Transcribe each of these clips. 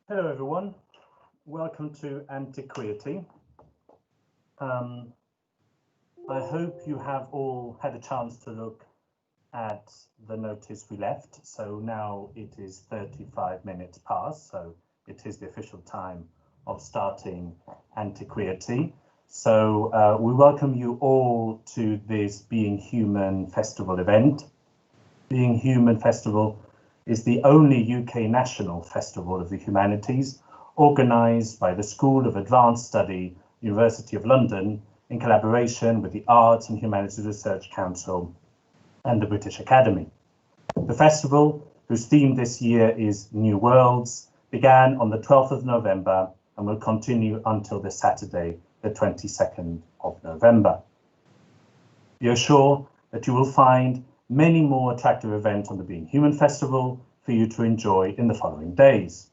Hello everyone, welcome to Antic-queer-tea. I hope you have all had a chance to look at the notice we left. So now it is 35 minutes past, so it is the official time of starting Antic-queer-tea. So we welcome you all to this Being Human Festival event. Being Human Festival is the only UK national festival of the humanities, organised by the School of Advanced Study, University of London, in collaboration with the Arts and Humanities Research Council and the British Academy. The festival, whose theme this year is New Worlds, began on the 12th of November and will continue until this Saturday, the 22nd of November. Be assured that you will find many more attractive events on the Being Human Festival for you to enjoy in the following days.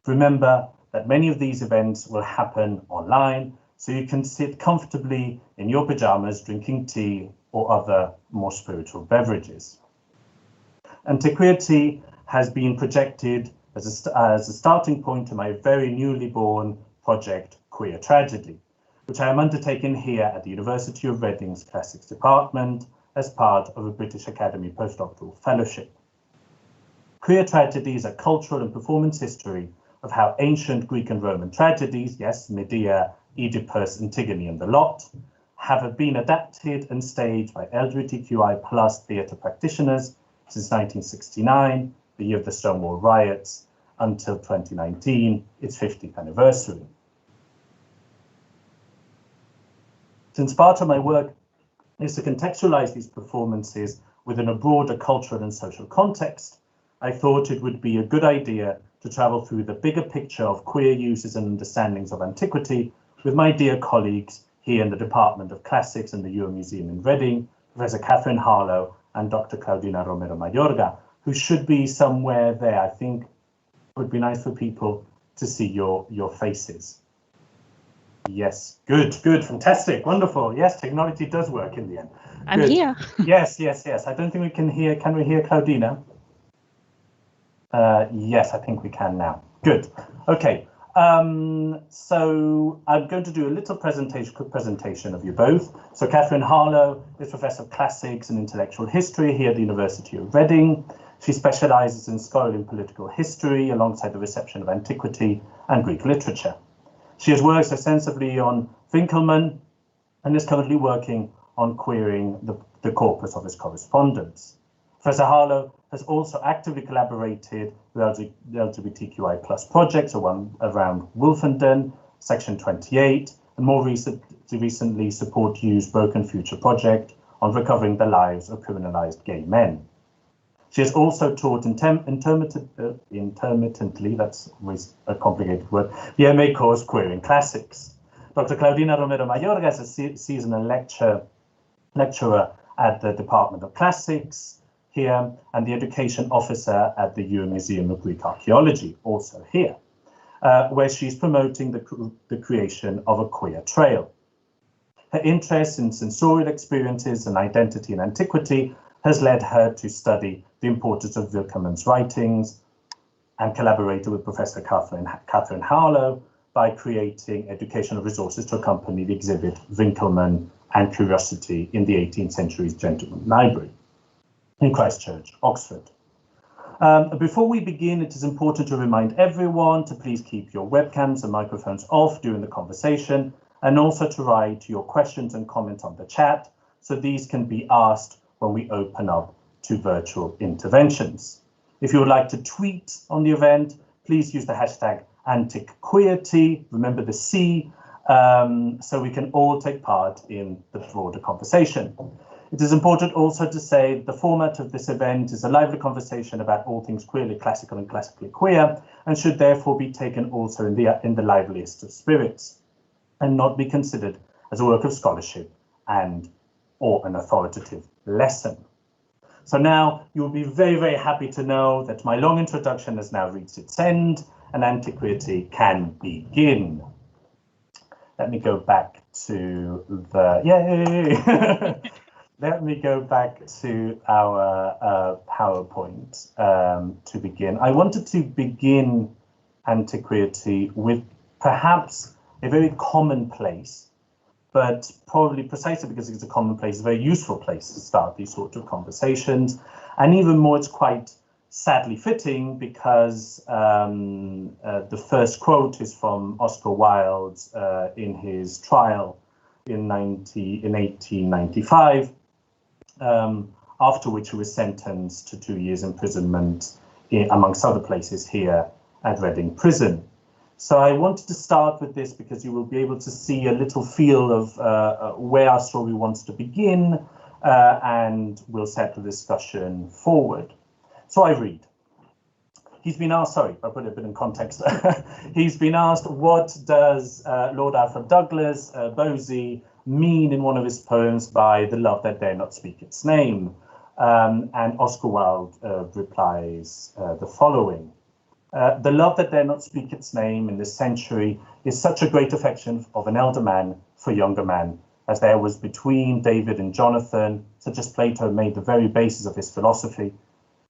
Remember that many of these events will happen online, so you can sit comfortably in your pajamas drinking tea or other more spiritual beverages. Antic-queer-tea has been projected as a starting point to my very newly born project, Queer Tragedy, which I am undertaking here at the University of Reading's Classics Department as part of a British Academy postdoctoral fellowship. Queer Tragedy is a cultural and performance history of how ancient Greek and Roman tragedies, yes, Medea, Oedipus, Antigone and the lot, have been adapted and staged by LGBTQI+ theatre practitioners since 1969, the year of the Stonewall riots, until 2019, its 50th anniversary. Since part of my work is to contextualize these performances within a broader cultural and social context, I thought it would be a good idea to travel through the bigger picture of queer uses and understandings of antiquity with my dear colleagues here in the Department of Classics and the Euro Museum in Reading, Professor Catherine Harlow and Dr. Claudina Romero Mayorga, who should be somewhere there. I think it would be nice for people to see your faces. Yes, good, fantastic, wonderful. Yes, technology does work in the end. I'm here. Yes. I don't think we can hear. Can we hear Claudina? Yes, I think we can now. Good. Okay. So I'm going to do a little quick presentation of you both. So Catherine Harlow is Professor of Classics and Intellectual History here at the University of Reading. She specializes in scholarly and political history alongside the reception of antiquity and Greek literature. She has worked extensively on Winckelmann and is currently working on querying the corpus of his correspondence. Professor Harlow has also actively collaborated with LGBTQI+ projects around Wolfenden, Section 28, and more recently Support You's Broken Future project on recovering the lives of criminalized gay men. She has also taught intermittently, that's always a complicated word, the MA course Queering Classics. Dr. Claudina Romero Mayorga is a seasonal lecturer at the Department of Classics here and the education officer at the Euro Museum of Greek Archaeology, also here, where she's promoting the creation of a queer trail. Her interest in sensorial experiences and identity in antiquity has led her to study the importance of Winckelmann's writings and collaborated with Professor Catherine Harlow by creating educational resources to accompany the exhibit Winckelmann and Curiosity in the 18th Century's Gentleman Library in Christchurch, Oxford. Before we begin, it is important to remind everyone to please keep your webcams and microphones off during the conversation, and also to write your questions and comments on the chat, so these can be asked when we open up to virtual interventions. If you would like to tweet on the event, please use the hashtag Antic-queer-tea, remember the C, so we can all take part in the broader conversation. It is important also to say that the format of this event is a lively conversation about all things queerly classical and classically queer, and should therefore be taken also in the liveliest of spirits, and not be considered as a work of scholarship or an authoritative lesson. So now you will be very, very happy to know that my long introduction has now reached its end and Antic-queer-tea can begin. Let me go back to the, yay! Let me go back to our PowerPoint to begin. I wanted to begin Antic-queer-tea with perhaps a very commonplace, but probably precisely because it's a commonplace, a very useful place to start these sorts of conversations. And even more, it's quite sadly fitting because the first quote is from Oscar Wilde in his trial in 1895, after which he was sentenced to 2 years imprisonment, amongst other places here at Reading Prison. So I wanted to start with this because you will be able to see a little feel of where our story wants to begin, and we'll set the discussion forward. So I read. He's been asked, sorry, I put it a bit in context. He's been asked, what does Lord Alfred Douglas, Bosie, mean in one of his poems by the love that dare not speak its name? And Oscar Wilde replies the following. The love that dare not speak its name in this century is such a great affection of an elder man for a younger man, as there was between David and Jonathan, such as Plato made the very basis of his philosophy,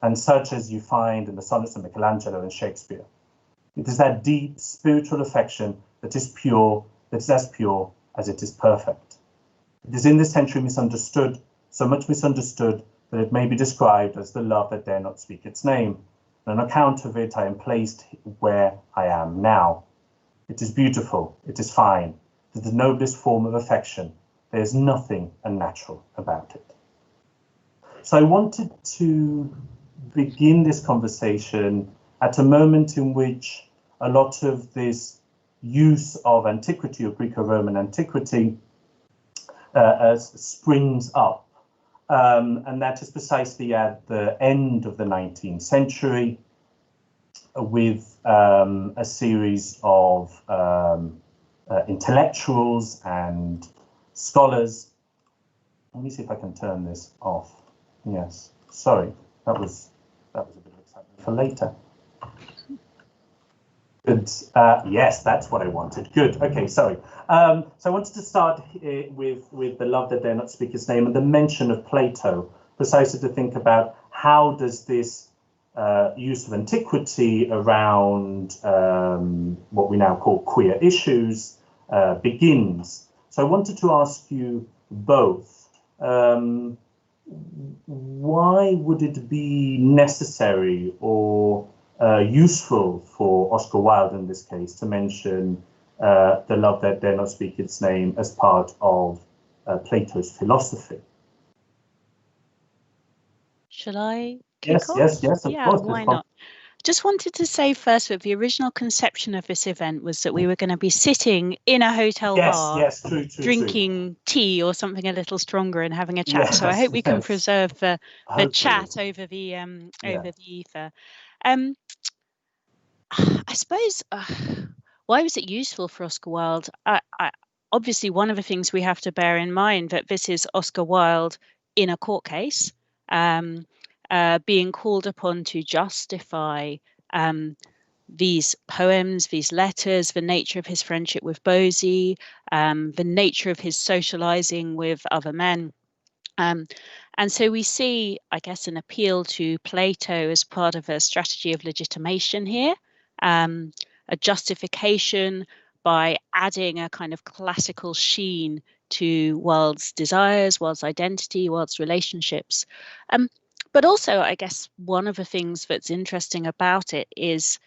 and such as you find in the sonnets of Michelangelo and Shakespeare. It is that deep spiritual affection that is pure, that is as pure as it is perfect. It is in this century misunderstood, so much misunderstood that it may be described as the love that dare not speak its name. On account of it, I am placed where I am now. It is beautiful, it is fine, it is the noblest form of affection. There is nothing unnatural about it. So I wanted to begin this conversation at a moment in which a lot of this use of antiquity or Greco-Roman antiquity springs up. And that is precisely at the end of the 19th century with a series of intellectuals and scholars. Let me see if I can turn this off. Yes, sorry, that was a bit of excitement for later. Good. Yes, that's what I wanted. Good. Okay, sorry. So I wanted to start with the love that dare not speak its name and the mention of Plato, precisely to think about how does this use of antiquity around what we now call queer issues begins. So I wanted to ask you both, why would it be necessary or useful for Oscar Wilde in this case to mention the love that dare not speak its name as part of Plato's philosophy? Shall I kick off? Yes, of course. Why not? Just wanted to say first that the original conception of this event was that we were going to be sitting in a hotel bar, drinking tea or something a little stronger and having a chat. So I hope we can preserve the chat over the ether. I suppose, why was it useful for Oscar Wilde? Obviously, one of the things we have to bear in mind that this is Oscar Wilde in a court case, being called upon to justify these poems, these letters, the nature of his friendship with Bosie, the nature of his socializing with other men. And so we see, I guess, an appeal to Plato as part of a strategy of legitimation here, a justification by adding a kind of classical sheen to Wilde's desires, Wilde's identity, Wilde's relationships. But also, I guess, one of the things that's interesting about it is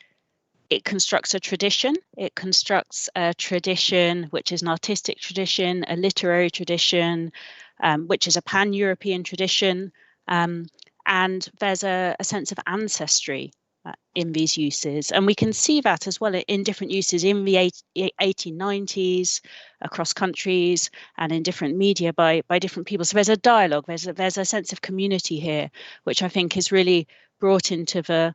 it constructs a tradition. It constructs a tradition which is an artistic tradition, a literary tradition, which is a pan-European tradition. And there's a sense of ancestry in these uses. And we can see that as well in different uses in the 1890s, across countries, and in different media by different people. So there's a dialogue, there's a sense of community here, which I think is really brought into the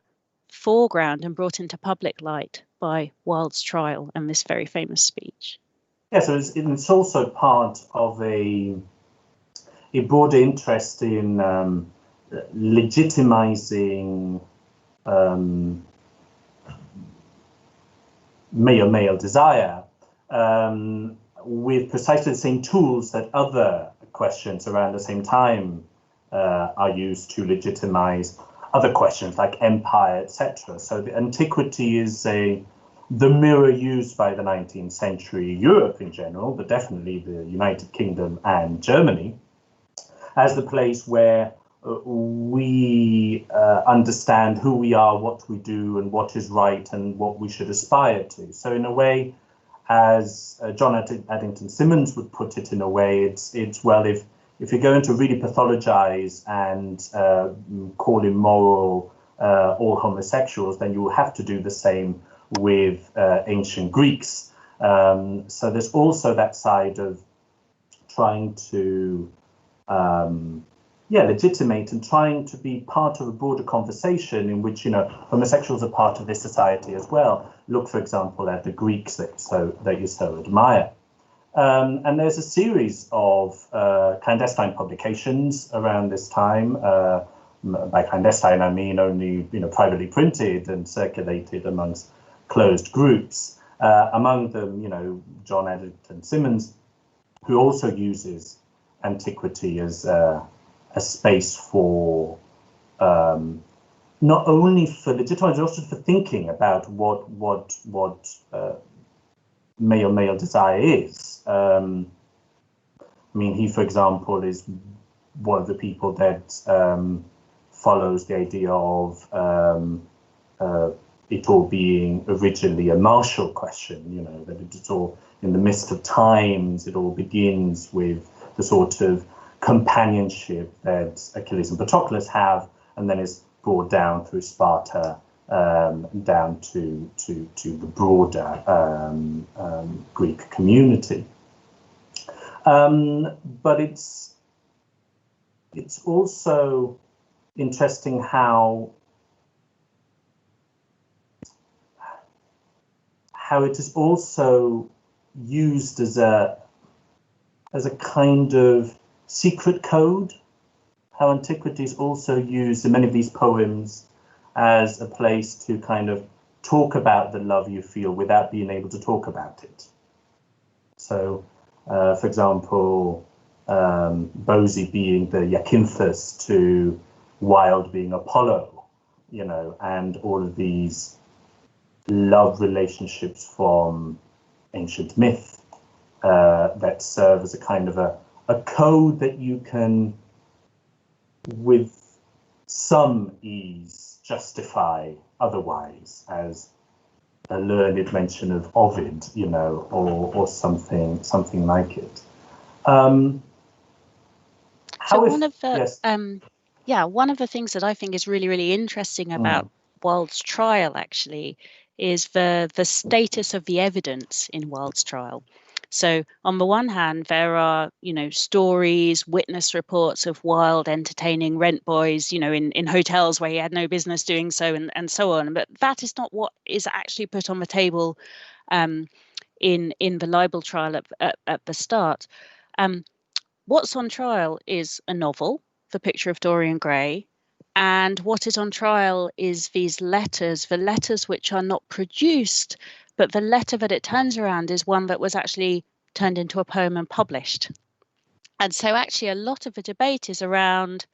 foreground and brought into public light by Wilde's trial and this very famous speech. Yeah, so it's also part of a broader interest in legitimizing male desire with precisely the same tools that other questions around the same time are used to legitimize other questions like empire, etc. So the antiquity is a the mirror used by the 19th century Europe in general, but definitely the United Kingdom and Germany, as the place where we understand who we are, what we do, and what is right, and what we should aspire to. So in a way, as John Addington Symonds would put it, in a way, it's well, if you're going to really pathologize and call immoral all homosexuals, then you will have to do the same with ancient Greeks. So there's also that side of trying to legitimate and trying to be part of a broader conversation in which, homosexuals are part of this society as well. Look, for example, at the Greeks that you so admire. And there's a series of clandestine publications around this time. By clandestine, I mean only privately printed and circulated amongst closed groups. Among them, John Addington Symonds, who also uses antiquity as a space for not only for legitimizing, but also for thinking about what male desire is. He, for example, is one of the people that follows the idea of it all being originally a martial question, that it's all in the midst of times, it all begins with the sort of companionship that Achilles and Patroclus have, and then is brought down through Sparta down to the broader Greek community. But it's also interesting how it is also used as a kind of secret code, how antiquity is also used in many of these poems as a place to kind of talk about the love you feel without being able to talk about it. So, for example, Bosie being the Iacinthus to Wilde being Apollo, and all of these love relationships from ancient myth that serve as a kind of a code that you can, with some ease, justify otherwise, as a learned mention of Ovid, or something like it. One of the things that I think is really, really interesting about Wilde's trial actually is the status of the evidence in Wilde's trial. So on the one hand, there are, stories, witness reports of Wilde entertaining rent boys, in hotels where he had no business doing so, and so on. But that is not what is actually put on the table in the libel trial at the start. What's on trial is a novel, The Picture of Dorian Gray, and what is on trial is these letters, the letters which are not produced, but the letter that it turns around is one that was actually turned into a poem and published. And so actually a lot of the debate is around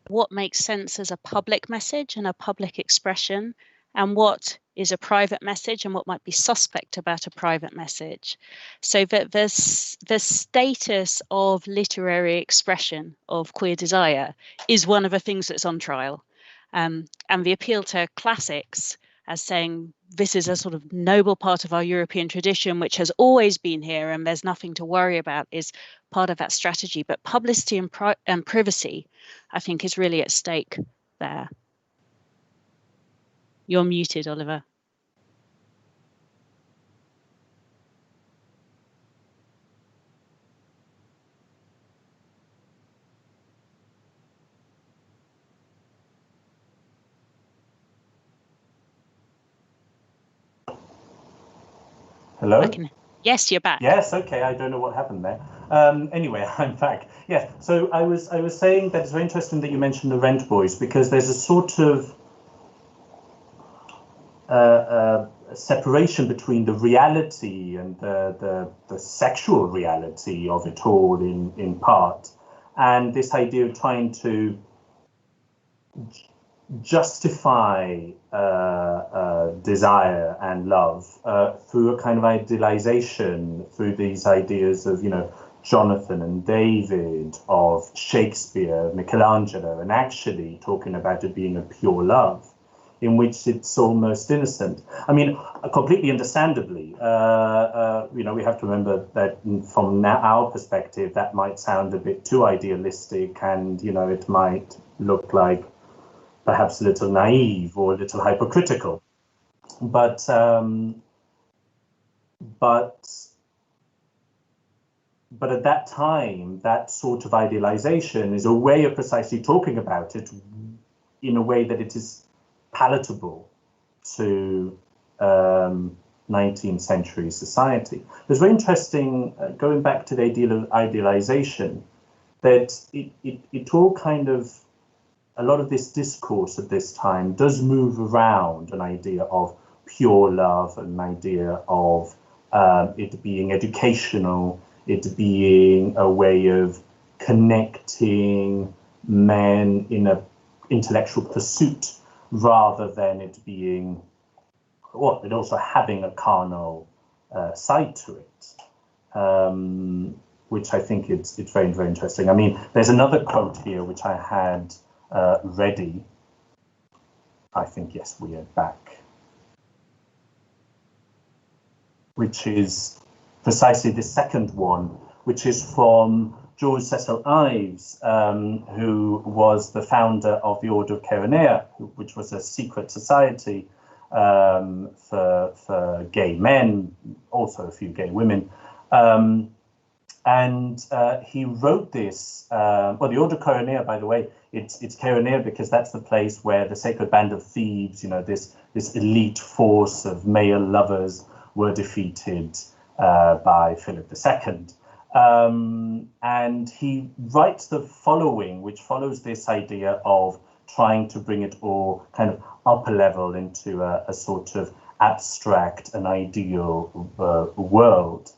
what makes sense as a public message and a public expression, and what is a private message and what might be suspect about a private message. So that the status of literary expression of queer desire is one of the things that's on trial. And the appeal to classics as saying this is a sort of noble part of our European tradition, which has always been here and there's nothing to worry about, is part of that strategy. But publicity and privacy, I think, is really at stake there. You're muted, Oliver. Hello? Yes, you're back. Yes, okay, I don't know what happened there. Anyway, I'm back. Yeah, so I was saying that it's very interesting that you mentioned the rent boys, because there's a sort of separation between the reality and the sexual reality of it all in part, and this idea of trying to justify desire and love through a kind of idealization, through these ideas of, Jonathan and David, of Shakespeare, Michelangelo, and actually talking about it being a pure love in which it's almost innocent. I mean, completely understandably, we have to remember that from our perspective, that might sound a bit too idealistic, and, it might look like perhaps a little naive or a little hypocritical. But at that time, that sort of idealization is a way of precisely talking about it in a way that it is palatable to 19th century society. It's very interesting, going back to the idea of idealization, that it all kind of, a lot of this discourse at this time does move around an idea of pure love, an idea of it being educational, it being a way of connecting men in an intellectual pursuit, rather than it being, well, it also having a carnal side to it, which I think it's very, very interesting. I mean, there's another quote here which I had ready. I think, yes, we are back. Which is precisely the second one, which is from George Cecil Ives, who was the founder of the Order of Queer-tea, which was a secret society for gay men, also a few gay women. And he wrote this, well, the Order of Queer-tea, by the way, it's Queer-tea because that's the place where the Sacred Band of Thebes, this elite force of male lovers, were defeated by Philip II. And he writes the following, which follows this idea of trying to bring it all kind of up a level into a sort of abstract and ideal world.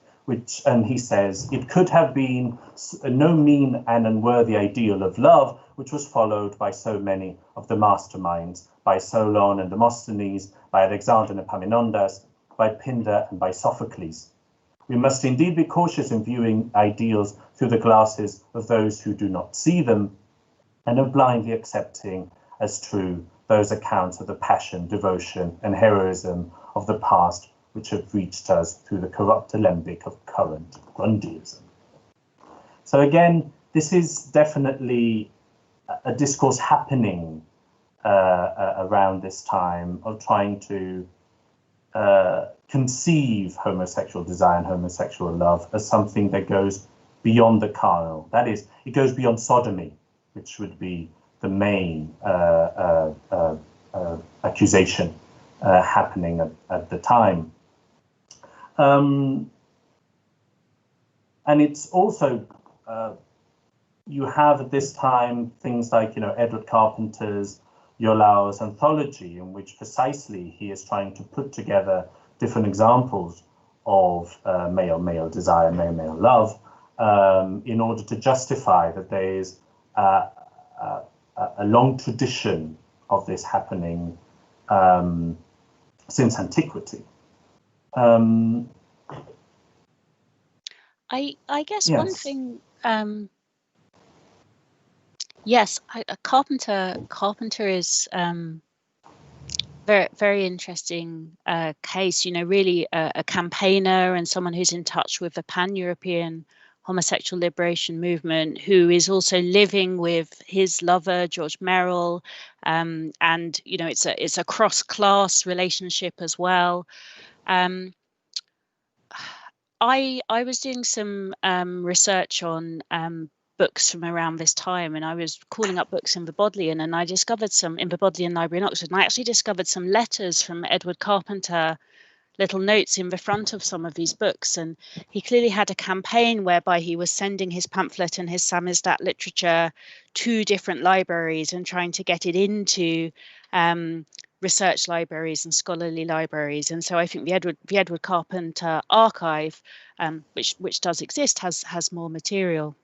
And he says, it could have been no mean and unworthy ideal of love, which was followed by so many of the masterminds, by Solon and Demosthenes, by Alexander and Epaminondas, by Pindar and by Sophocles. We must indeed be cautious in viewing ideals through the glasses of those who do not see them, and of blindly accepting as true those accounts of the passion, devotion, and heroism of the past which have reached us through the corrupt alembic of current Grundyism. So again, this is definitely a discourse happening around this time of trying to conceive homosexual desire and homosexual love as something that goes beyond the carnal. That is, it goes beyond sodomy, which would be the main accusation happening at the time. And it's also, you have at this time things like, Edward Carpenter's Iolaus anthology, in which precisely he is trying to put together different examples of male desire, male love, in order to justify that there is a long tradition of this happening since antiquity. I guess yes. one thing. Yes, Carpenter is very, very interesting case. Really a campaigner and someone who's in touch with the pan-European homosexual liberation movement, who is also living with his lover George Merrill, and it's a cross-class relationship as well. I was doing some research on books from around this time, and I was calling up books in the Bodleian, and I discovered some in the Bodleian Library in Oxford, and I actually discovered some letters from Edward Carpenter, little notes in the front of some of these books. And he clearly had a campaign whereby he was sending his pamphlet and his samizdat literature to different libraries and trying to get it into research libraries and scholarly libraries. And so I think the Edward Carpenter archive, which does exist, has more material.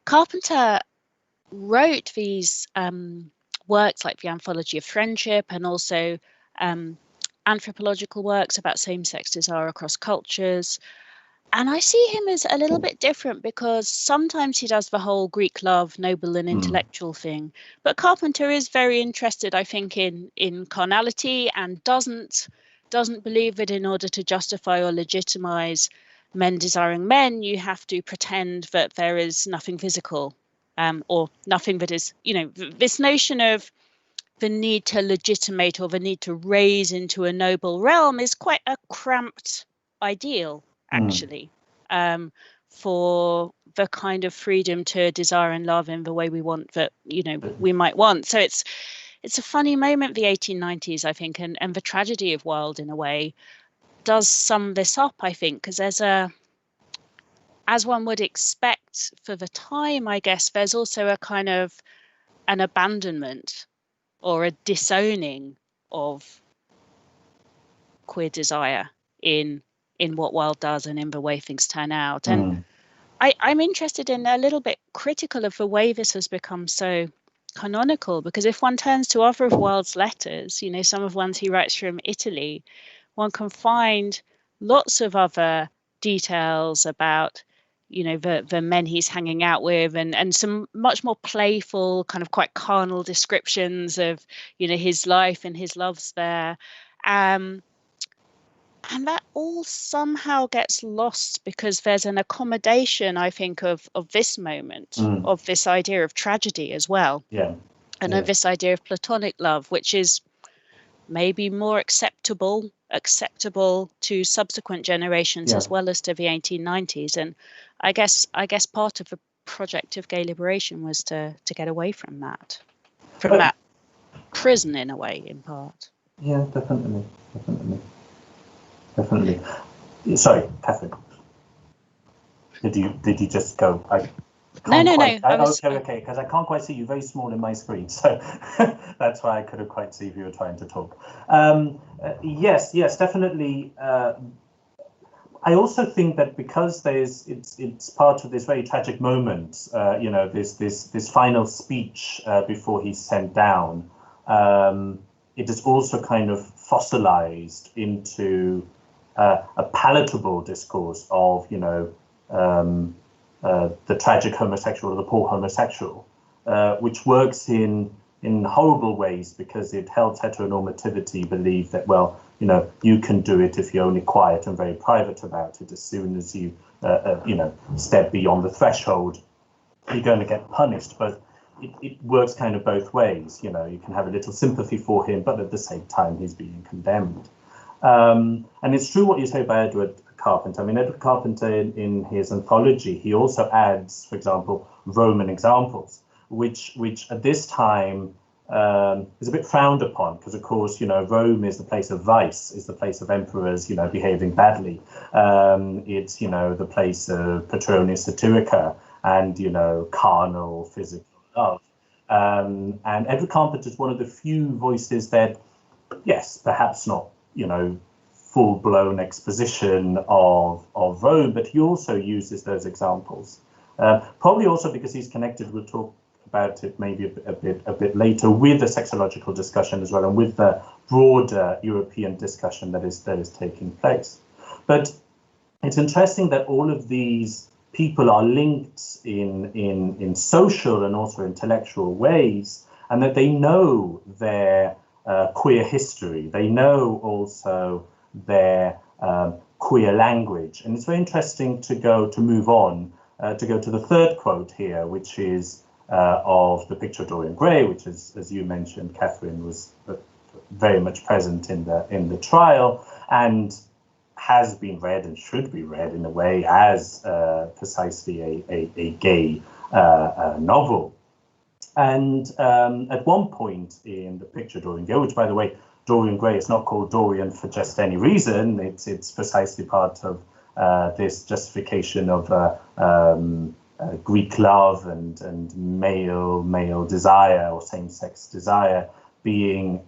Carpenter wrote these works like the Anthology of Friendship, and also anthropological works about same-sex desire across cultures. And I see him as a little bit different, because sometimes he does the whole Greek love, noble and intellectual thing. But Carpenter is very interested, I think, in carnality, and doesn't believe that in order to justify or legitimize men desiring men, you have to pretend that there is nothing physical, or nothing that is, this notion of the need to legitimate or the need to raise into a noble realm is quite a cramped ideal, actually, for the kind of freedom to desire and love in the way we want, that we might want. So it's a funny moment, the 1890s, I think, and the tragedy of Wilde, in a way, does sum this up, I think, because there's as one would expect for the time, I guess, there's also a kind of an abandonment or a disowning of queer desire in what Wilde does and in the way things turn out. And I'm interested in, a little bit critical of the way this has become so canonical, because if one turns to other of Wilde's letters, some of ones he writes from Italy, one can find lots of other details about the men he's hanging out with, and some much more playful, kind of quite carnal descriptions of his life and his loves there, and that all somehow gets lost, because there's an accommodation, I think, of this moment, of this idea of tragedy as well, and of this idea of platonic love, which is maybe more acceptable to subsequent generations, as well as to the 1890s. And I guess part of the project of gay liberation was to get away from that prison, in a way, in part. Yeah, definitely. Sorry, Catherine. Did you just go? No. Okay, because I can't quite see you, very small in my screen, so that's why I couldn't quite see if you were trying to talk. Yes, definitely. I also think that because it's part of this very tragic moment, this final speech before he's sent down, it is also kind of fossilized into a palatable discourse of the tragic homosexual or the poor homosexual, which works in horrible ways, because it helps heteronormativity believe that, well, you can do it if you're only quiet and very private about it. As soon as you, step beyond the threshold, you're going to get punished. But it works kind of both ways. You can have a little sympathy for him, but at the same time, he's being condemned. And it's true what you say about Edward Carpenter. I mean, Edward Carpenter, in his anthology, he also adds, for example, Roman examples, which at this time is a bit frowned upon, because, of course, Rome is the place of vice, is the place of emperors, behaving badly. It's, the place of Petronius Satirica and, carnal, physical love. And Edward Carpenter is one of the few voices that, yes, perhaps not, full-blown exposition of Rome, but he also uses those examples. Probably also because he's connected, we'll talk about it maybe a bit later, with the sexological discussion as well, and with the broader European discussion that is taking place. But it's interesting that all of these people are linked in social and also intellectual ways, and that they know their queer history. They know also their queer language. And it's very interesting to move on, to go to the third quote here, which is of the picture of Dorian Gray, which is, as you mentioned, Catherine, was very much present in the trial, and has been read and should be read in a way as precisely a gay novel. And at one point in the picture Dorian Gray, which, by the way, Dorian Gray is not called Dorian for just any reason, it's precisely part of this justification of Greek love and male desire, or same-sex desire, being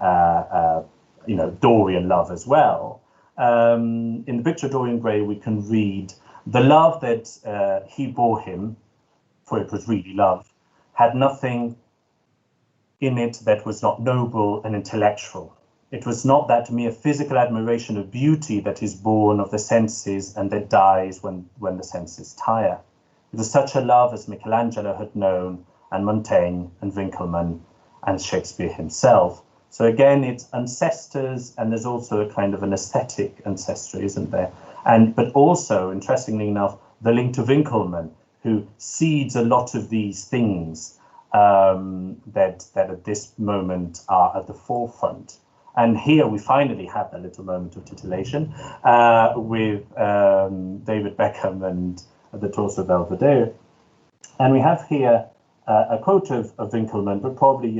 Dorian love as well. In the picture Dorian Gray, we can read, the love that he bore him, for it was really love, had nothing in it that was not noble and intellectual. It was not that mere physical admiration of beauty that is born of the senses and that dies when the senses tire. It was such a love as Michelangelo had known, and Montaigne and Winckelmann and Shakespeare himself. So again, it's ancestors, and there's also a kind of an aesthetic ancestry, isn't there? But also, interestingly enough, the link to Winckelmann, who seeds a lot of these things that at this moment are at the forefront. And here we finally have a little moment of titillation with David Beckham and the Torso Belvedere. And we have here a quote of Winckelmann, but probably,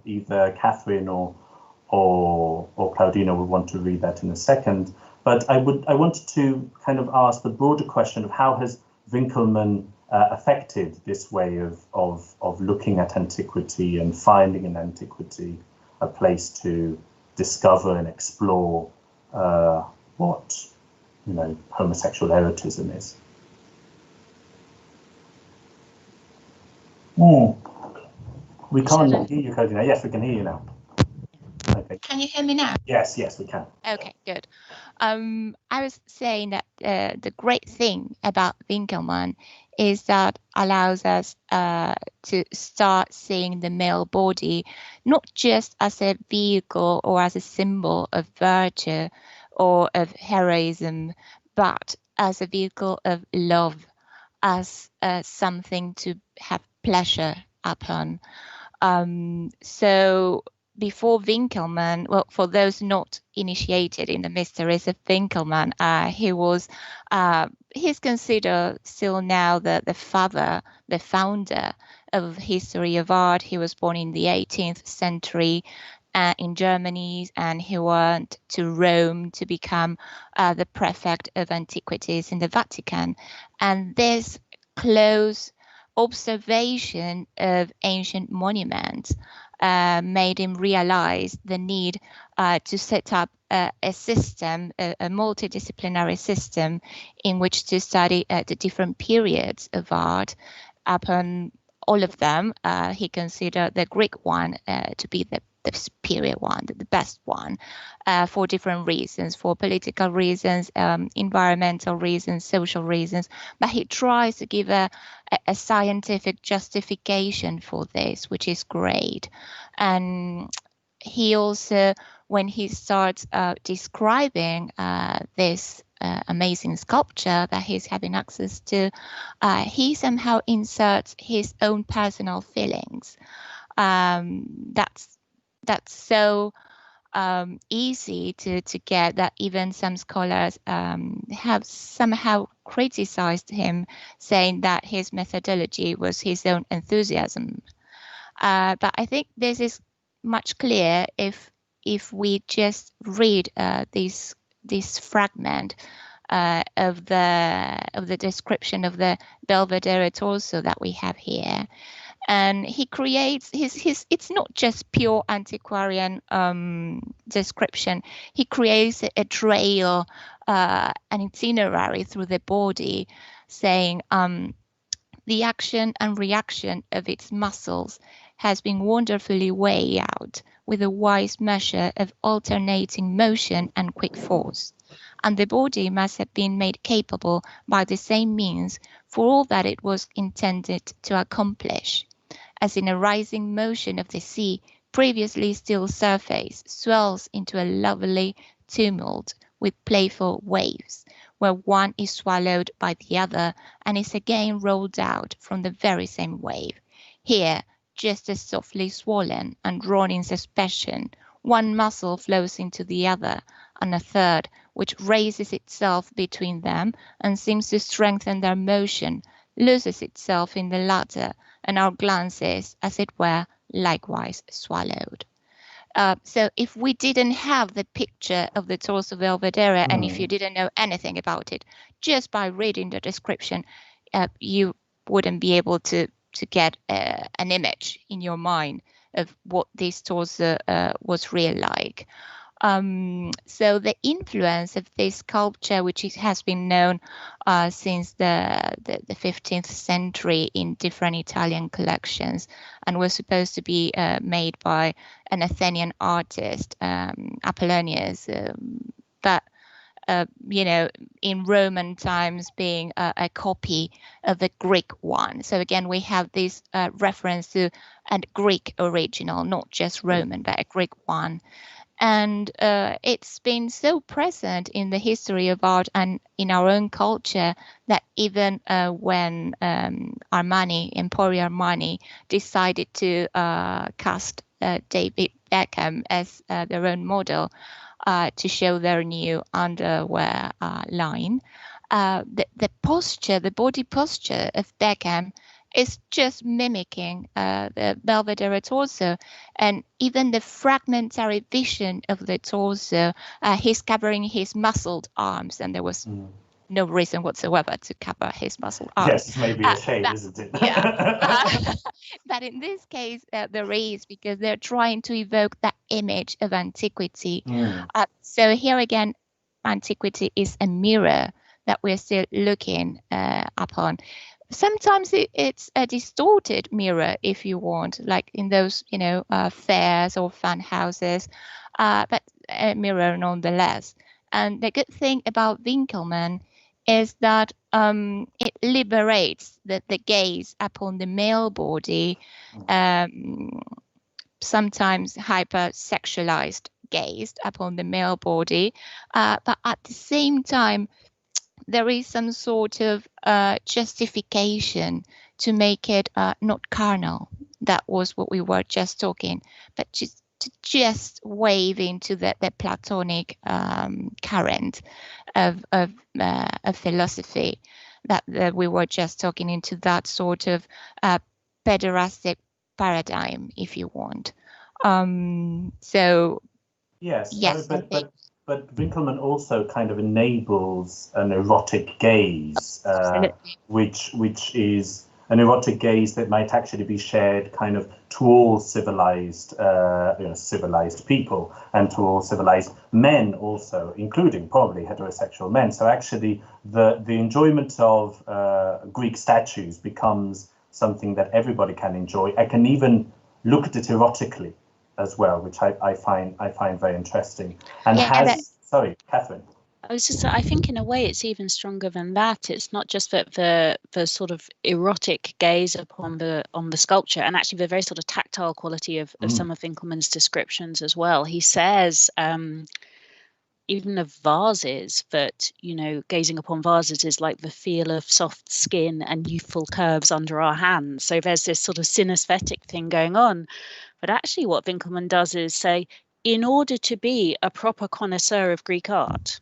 either Catherine or Claudina would want to read that in a second. But I wanted to kind of ask the broader question of how has Winckelmann affected this way of looking at antiquity and finding in antiquity a place to discover and explore what homosexual erotism is. We can't hear you, Claudina. Yes, we can hear you now. Okay. Can you hear me now? Yes, we can. Okay, good. I was saying that the great thing about Winckelmann is that allows us to start seeing the male body not just as a vehicle or as a symbol of virtue or of heroism, but as a vehicle of love, as something to have pleasure upon. So before Winckelmann, well, for those not initiated in the mysteries of Winckelmann, he's considered still now the founder of history of art. He was born in the 18th century in Germany, and he went to Rome to become the prefect of antiquities in the Vatican. And this close observation of ancient monuments made him realize the need to set up a system, a multidisciplinary system in which to study the different periods of art. Upon all of them, he considered the Greek one to be the superior one, the best one, for different reasons, for political reasons, environmental reasons, social reasons. But he tries to give a scientific justification for this, which is great. And he also, when he starts describing this amazing sculpture that he's having access to, he somehow inserts his own personal feelings. That's so easy to get that even some scholars have somehow criticized him, saying that his methodology was his own enthusiasm. But I think this is much clear if we just read this fragment of the description of the Belvedere torso that we have here. And he creates his it's not just pure antiquarian description. He creates a trail, an itinerary through the body, saying the action and reaction of its muscles has been wonderfully weighed out with a wise measure of alternating motion and quick force. And the body must have been made capable by the same means for all that it was intended to accomplish. As in a rising motion of the sea, previously still surface swells into a lovely tumult with playful waves, where one is swallowed by the other and is again rolled out from the very same wave. Here, just as softly swollen and drawn in suspension, one muscle flows into the other, and a third, which raises itself between them and seems to strengthen their motion, loses itself in the latter, and our glances, as it were, likewise swallowed. So if we didn't have the picture of the torso Belvedere, and if you didn't know anything about it, just by reading the description, you wouldn't be able to get an image in your mind of what this torso was really like. So the influence of this sculpture, which has been known since the 15th century in different Italian collections, and was supposed to be made by an Athenian artist, Apollonius, but in Roman times being a copy of the Greek one. So again, we have this reference to a Greek original, not just Roman, but a Greek one. And it's been so present in the history of art and in our own culture that even when Emporio Armani decided to cast David Beckham as their own model to show their new underwear line, the posture, the body posture of Beckham is just mimicking the Belvedere torso, and even the fragmentary vision of the torso, he's covering his muscled arms, and there was no reason whatsoever to cover his muscled arms. Yes, maybe a shame, isn't it? Yeah. But in this case, there is, because they're trying to evoke that image of antiquity. So here again, antiquity is a mirror that we're still looking upon. Sometimes it's a distorted mirror, if you want, like in those, fairs or fun houses, but a mirror nonetheless. And the good thing about Winkelmann is that it liberates the gaze upon the male body, sometimes hypersexualized gaze upon the male body, but at the same time, there is some sort of justification to make it not carnal. That was what we were just talking, but just wave into the Platonic current of philosophy that we were just talking, into that sort of pederastic paradigm, if you want. So yes, but Winkelmann also kind of enables an erotic gaze, which is an erotic gaze that might actually be shared kind of to all civilized people, and to all civilized men also, including probably heterosexual men. So actually the enjoyment of Greek statues becomes something that everybody can enjoy. I can even look at it erotically as well, which I find very interesting. And sorry, Catherine. I think in a way it's even stronger than that. It's not just that the sort of erotic gaze on the sculpture, and actually the very sort of tactile quality of some of Winkelmann's descriptions as well. He says even of vases, that gazing upon vases is like the feel of soft skin and youthful curves under our hands. So there's this sort of synesthetic thing going on. But actually what Winkelmann does is say, in order to be a proper connoisseur of Greek art,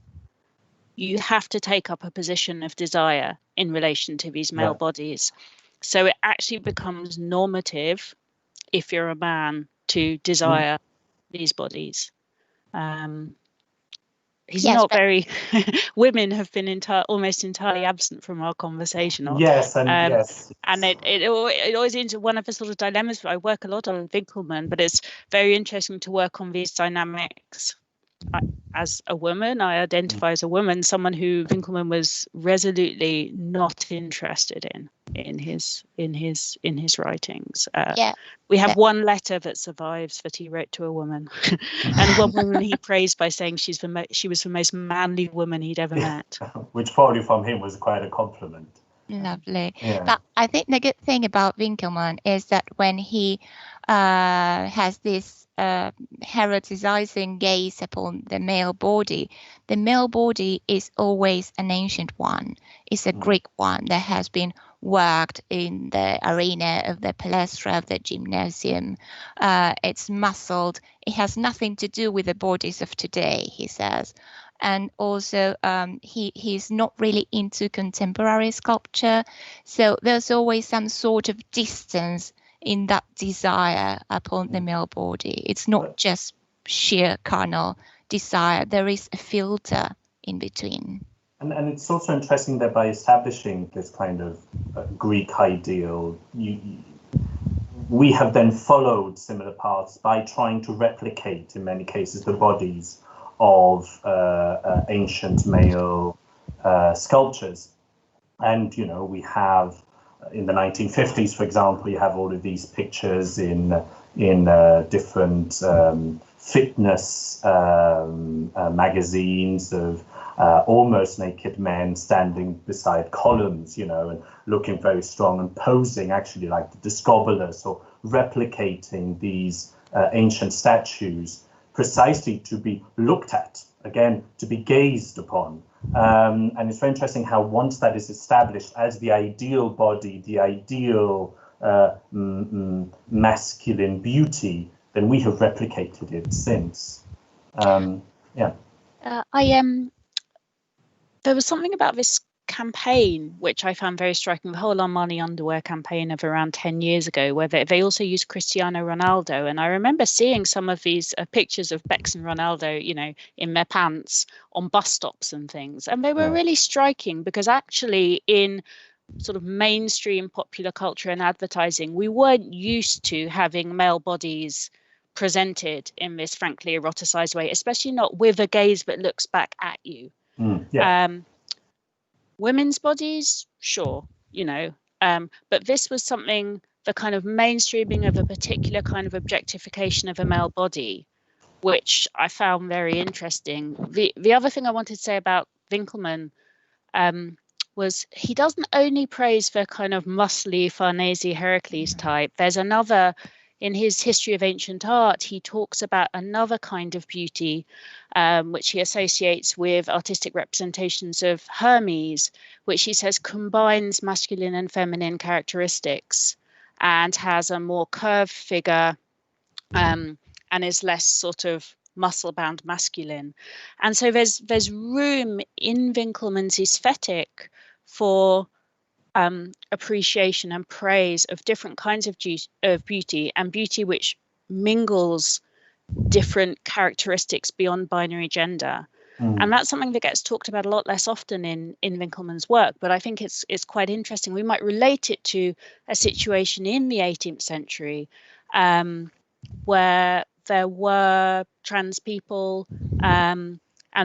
you have to take up a position of desire in relation to these male bodies. So it actually becomes normative, if you're a man, to desire these bodies. Not very. Women have been almost entirely absent from our conversation. Yes, yes. And it always into one of the sort of dilemmas. I work a lot on Winkelmann, but it's very interesting to work on these dynamics. As a woman, I identify as a woman, someone who Winkelmann was resolutely not interested in his writings. We have one letter that survives that he wrote to a woman, and one woman he praised by saying she was the most manly woman he'd ever met. Which probably from him was quite a compliment. Lovely. But I think the good thing about Winkelmann is that when he has this eroticizing gaze upon the male body is always an ancient one. It's a Greek one that has been worked in the arena of the palestra of the gymnasium. It's muscled. It has nothing to do with the bodies of today, he says. And also he's not really into contemporary sculpture. So there's always some sort of distance in that desire upon the male body. It's not just sheer carnal desire. There is a filter in between. And it's also interesting that by establishing this kind of Greek ideal, we have then followed similar paths by trying to replicate, in many cases, the bodies of ancient male sculptures. And, you know, we have in the 1950s, for example, you have all of these pictures in different fitness magazines of almost naked men standing beside columns, you know, and looking very strong and posing actually like the Discobolus, or replicating these ancient statues precisely to be looked at, again, to be gazed upon. And it's very interesting how once that is established as the ideal body, the ideal masculine beauty, then we have replicated it since. Yeah. There was something about this campaign which I found very striking, the whole Armani underwear campaign of around 10 years ago, where they also used Cristiano Ronaldo. And I remember seeing some of these pictures of Bex and Ronaldo, you know, in their pants on bus stops and things. And they were really striking, because actually in sort of mainstream popular culture and advertising, we weren't used to having male bodies presented in this frankly eroticized way, especially not with a gaze that looks back at you. Women's bodies, sure, you know, but this was something, the kind of mainstreaming of a particular kind of objectification of a male body, which I found very interesting. The other thing I wanted to say about Winkelmann was he doesn't only praise the kind of muscly Farnese Heracles type. There's another, in his History of Ancient Art, he talks about another kind of beauty, which he associates with artistic representations of Hermes, which he says combines masculine and feminine characteristics and has a more curved figure, and is less sort of muscle-bound masculine. And so there's room in Winkelmann's aesthetic for appreciation and praise of different kinds of beauty, and beauty which mingles different characteristics beyond binary gender. And that's something that gets talked about a lot less often in Winkelmann's work, but I think it's quite interesting. We might relate it to a situation in the 18th century where there were trans people and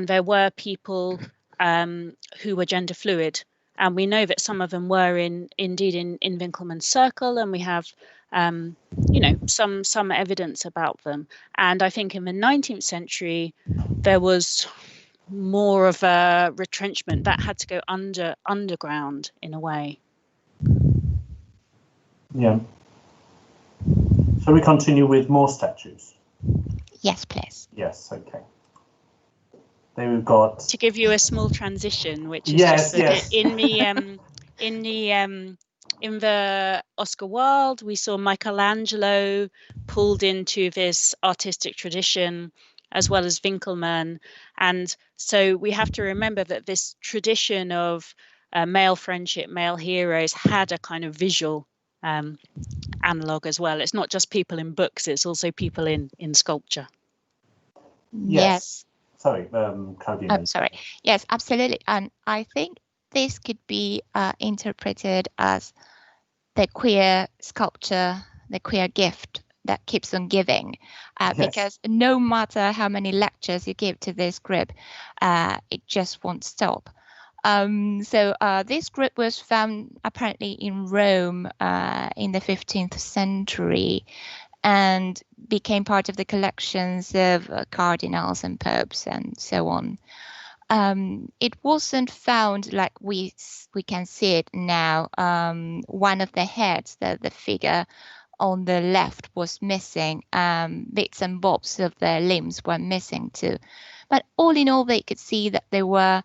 there were people who were gender fluid. And we know that some of them were indeed in Winkelmann's circle, and we have, you know, some evidence about them. And I think in the 19th century, there was more of a retrenchment that had to go underground in a way. Yeah. Shall we continue with more statues? Yes, please. Yes. Okay. Then we've got, to give you a small transition, which is yes, just in the Oscar Wilde, we saw Michelangelo pulled into this artistic tradition, as well as Winkelmann. And so we have to remember that this tradition of male friendship, male heroes, had a kind of visual analog as well. It's not just people in books, it's also people in sculpture. Yes. Sorry, Claudine. I'm sorry. Yes, absolutely. And I think this could be interpreted as the queer sculpture, the queer gift that keeps on giving, because no matter how many lectures you give to this group, it just won't stop. So this group was found apparently in Rome in the 15th century, and became part of the collections of cardinals and popes and so on. It wasn't found like we can see it now. One of the heads, the figure on the left, was missing. Bits and bobs of the limbs were missing too. But all in all, they could see that there were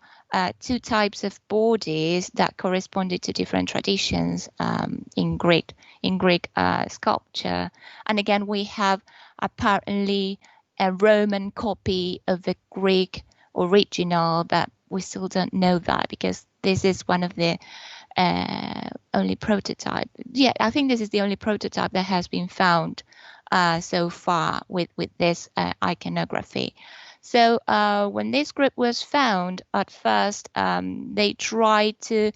two types of bodies that corresponded to different traditions in Greek sculpture. And again, we have apparently a Roman copy of the Greek original, but we still don't know that, because this is one of the only prototype. Yeah, I think this is the only prototype that has been found so far with this iconography. So when this group was found, at first they tried to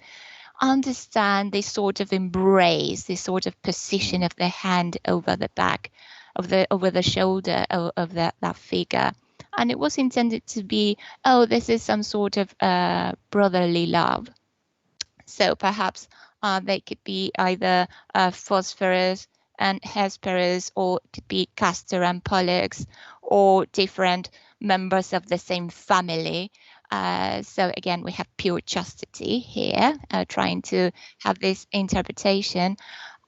understand this sort of embrace, this sort of position of the hand over the back, over the shoulder of that figure. And it was intended to be, oh, this is some sort of brotherly love. So perhaps they could be either Phosphorus and Hesperus, or it could be Castor and Pollux, or different members of the same family. So again, we have pure chastity here, trying to have this interpretation.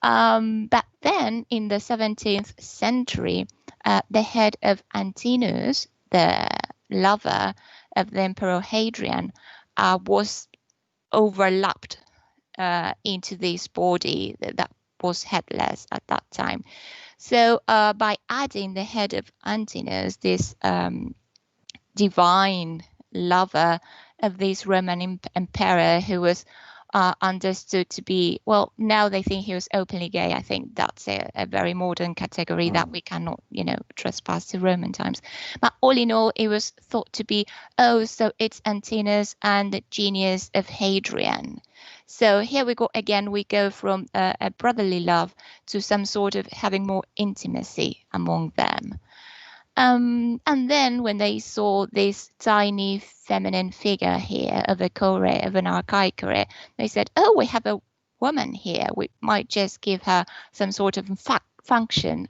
But then in the 17th century, the head of Antinous, the lover of the Emperor Hadrian, was overlapped into this body that was headless at that time. So by adding the head of Antinous, this divine lover of this Roman emperor, who was understood to be, well, now they think he was openly gay. I think that's a very modern category that we cannot, trespass to Roman times. But all in all, it was thought to be, oh, so it's Antinous and the genius of Hadrian. So here we go again, we go from a brotherly love to some sort of having more intimacy among them. And then when they saw this tiny feminine figure here of a chore, of an archaic chore, they said, oh, we have a woman here. We might just give her some sort of function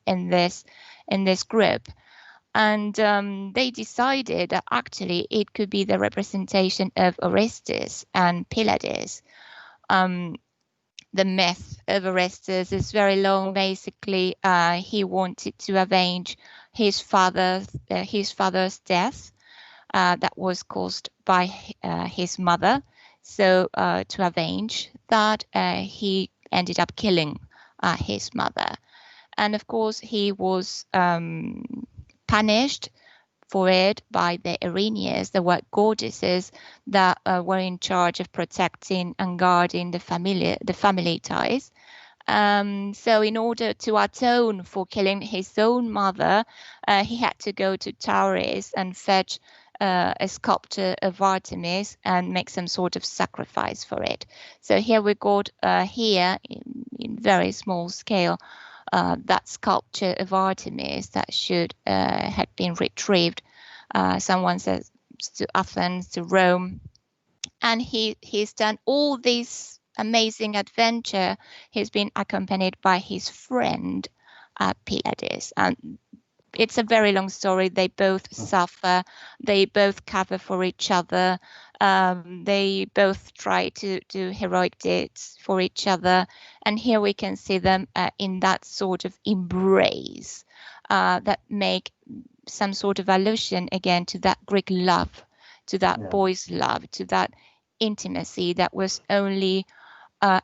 in this group. And they decided that actually it could be the representation of Orestes and Pylades. The myth of Orestes is very long. Basically, he wanted to avenge his father's death that was caused by his mother. So to avenge that, he ended up killing his mother. And of course, he was punished for it by the Erinyes, the white goddesses that were in charge of protecting and guarding the family ties. So in order to atone for killing his own mother, he had to go to Tauris and fetch a sculpture of Artemis and make some sort of sacrifice for it. So here we got here in very small scale that sculpture of Artemis that should had been retrieved. Someone says to Athens, to Rome, and he's done all this amazing adventure. He's been accompanied by his friend Pylades, and it's a very long story. They both suffer, they both cover for each other, they both try to do heroic deeds for each other, and here we can see them in that sort of embrace that make some sort of allusion again to that Greek love, to that boy's love, to that intimacy that was only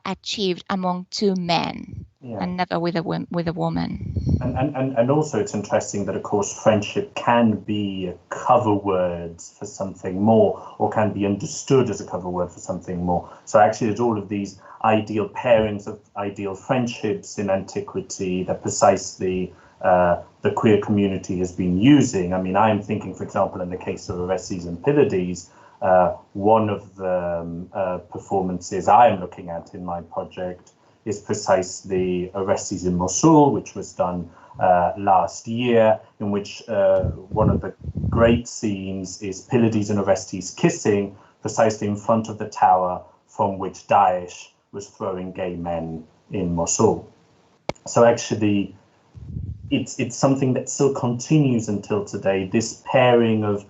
achieved among two men and never with a woman. And also it's interesting that, of course, friendship can be a cover word for something more, or can be understood as a cover word for something more. So actually there's all of these ideal pairings of ideal friendships in antiquity that precisely the queer community has been using. I mean, I am thinking, for example, in the case of Orestes and Pylades, one of the performances I am looking at in my project is precisely Orestes in Mosul, which was done last year, in which one of the great scenes is Pylades and Orestes kissing precisely in front of the tower from which Daesh was throwing gay men in Mosul. So actually, it's something that still continues until today, this pairing of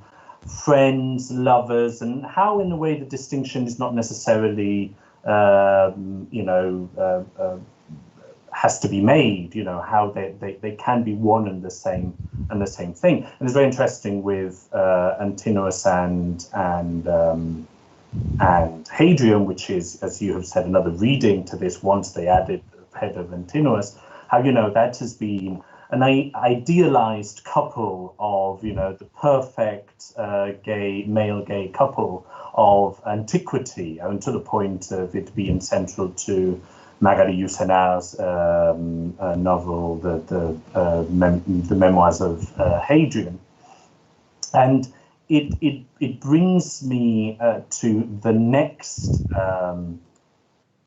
friends, lovers, and how in a way the distinction is not necessarily has to be made, how they can be one and the same thing. And it's very interesting with Antinous and Hadrian, which is, as you have said, another reading to this once they added the head of Antinous, how that has been an idealized couple of, the perfect male gay couple of antiquity, and to the point of it being central to Magali Yourcenar's novel, the Memoirs of Hadrian. And it brings me to the next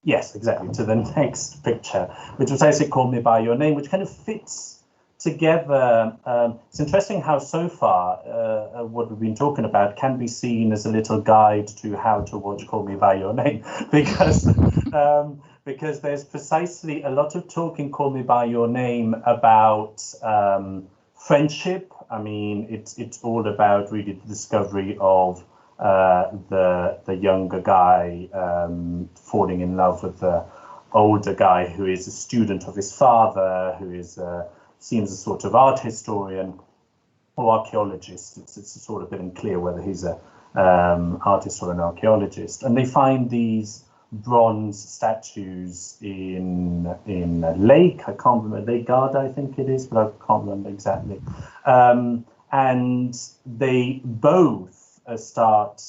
Yes, exactly, to the next picture, which was actually Call Me By Your Name, which kind of fits together. It's interesting how so far what we've been talking about can be seen as a little guide to how to watch Call Me By Your Name, because there's precisely a lot of talk in Call Me By Your Name about friendship. I mean, it's all about really the discovery of the younger guy falling in love with the older guy who is a student of his father, who is seen as a sort of art historian or archaeologist. It's sort of bit unclear whether he's a artist or an archaeologist. And they find these bronze statues in a lake. I can't remember, Lake Garda, I think it is, but I can't remember exactly. And they both start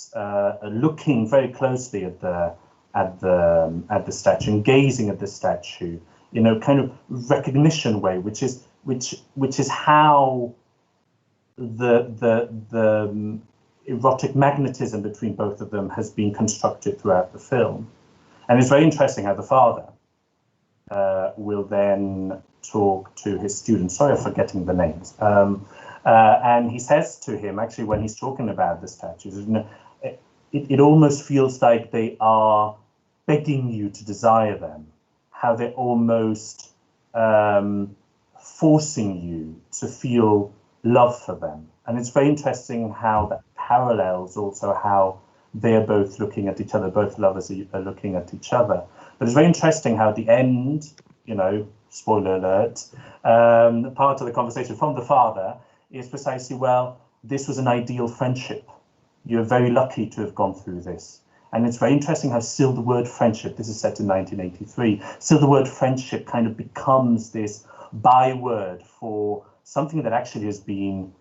looking very closely at the statue and gazing at the statue, you know, kind of recognition way, which is how the erotic magnetism between both of them has been constructed throughout the film. And it's very interesting how the father will then talk to his student. Sorry, I'm forgetting the names. And he says to him, actually, when he's talking about the statues, you know, it almost feels like they are begging you to desire them, how they're almost forcing you to feel love for them. And it's very interesting how that parallels also how they're both looking at each other, both lovers are looking at each other. But it's very interesting how at the end, you know, spoiler alert, part of the conversation from the father is precisely, well, this was an ideal friendship. You're very lucky to have gone through this. And it's very interesting how still the word friendship, this is set in 1983, still the word friendship kind of becomes this byword for something that actually has been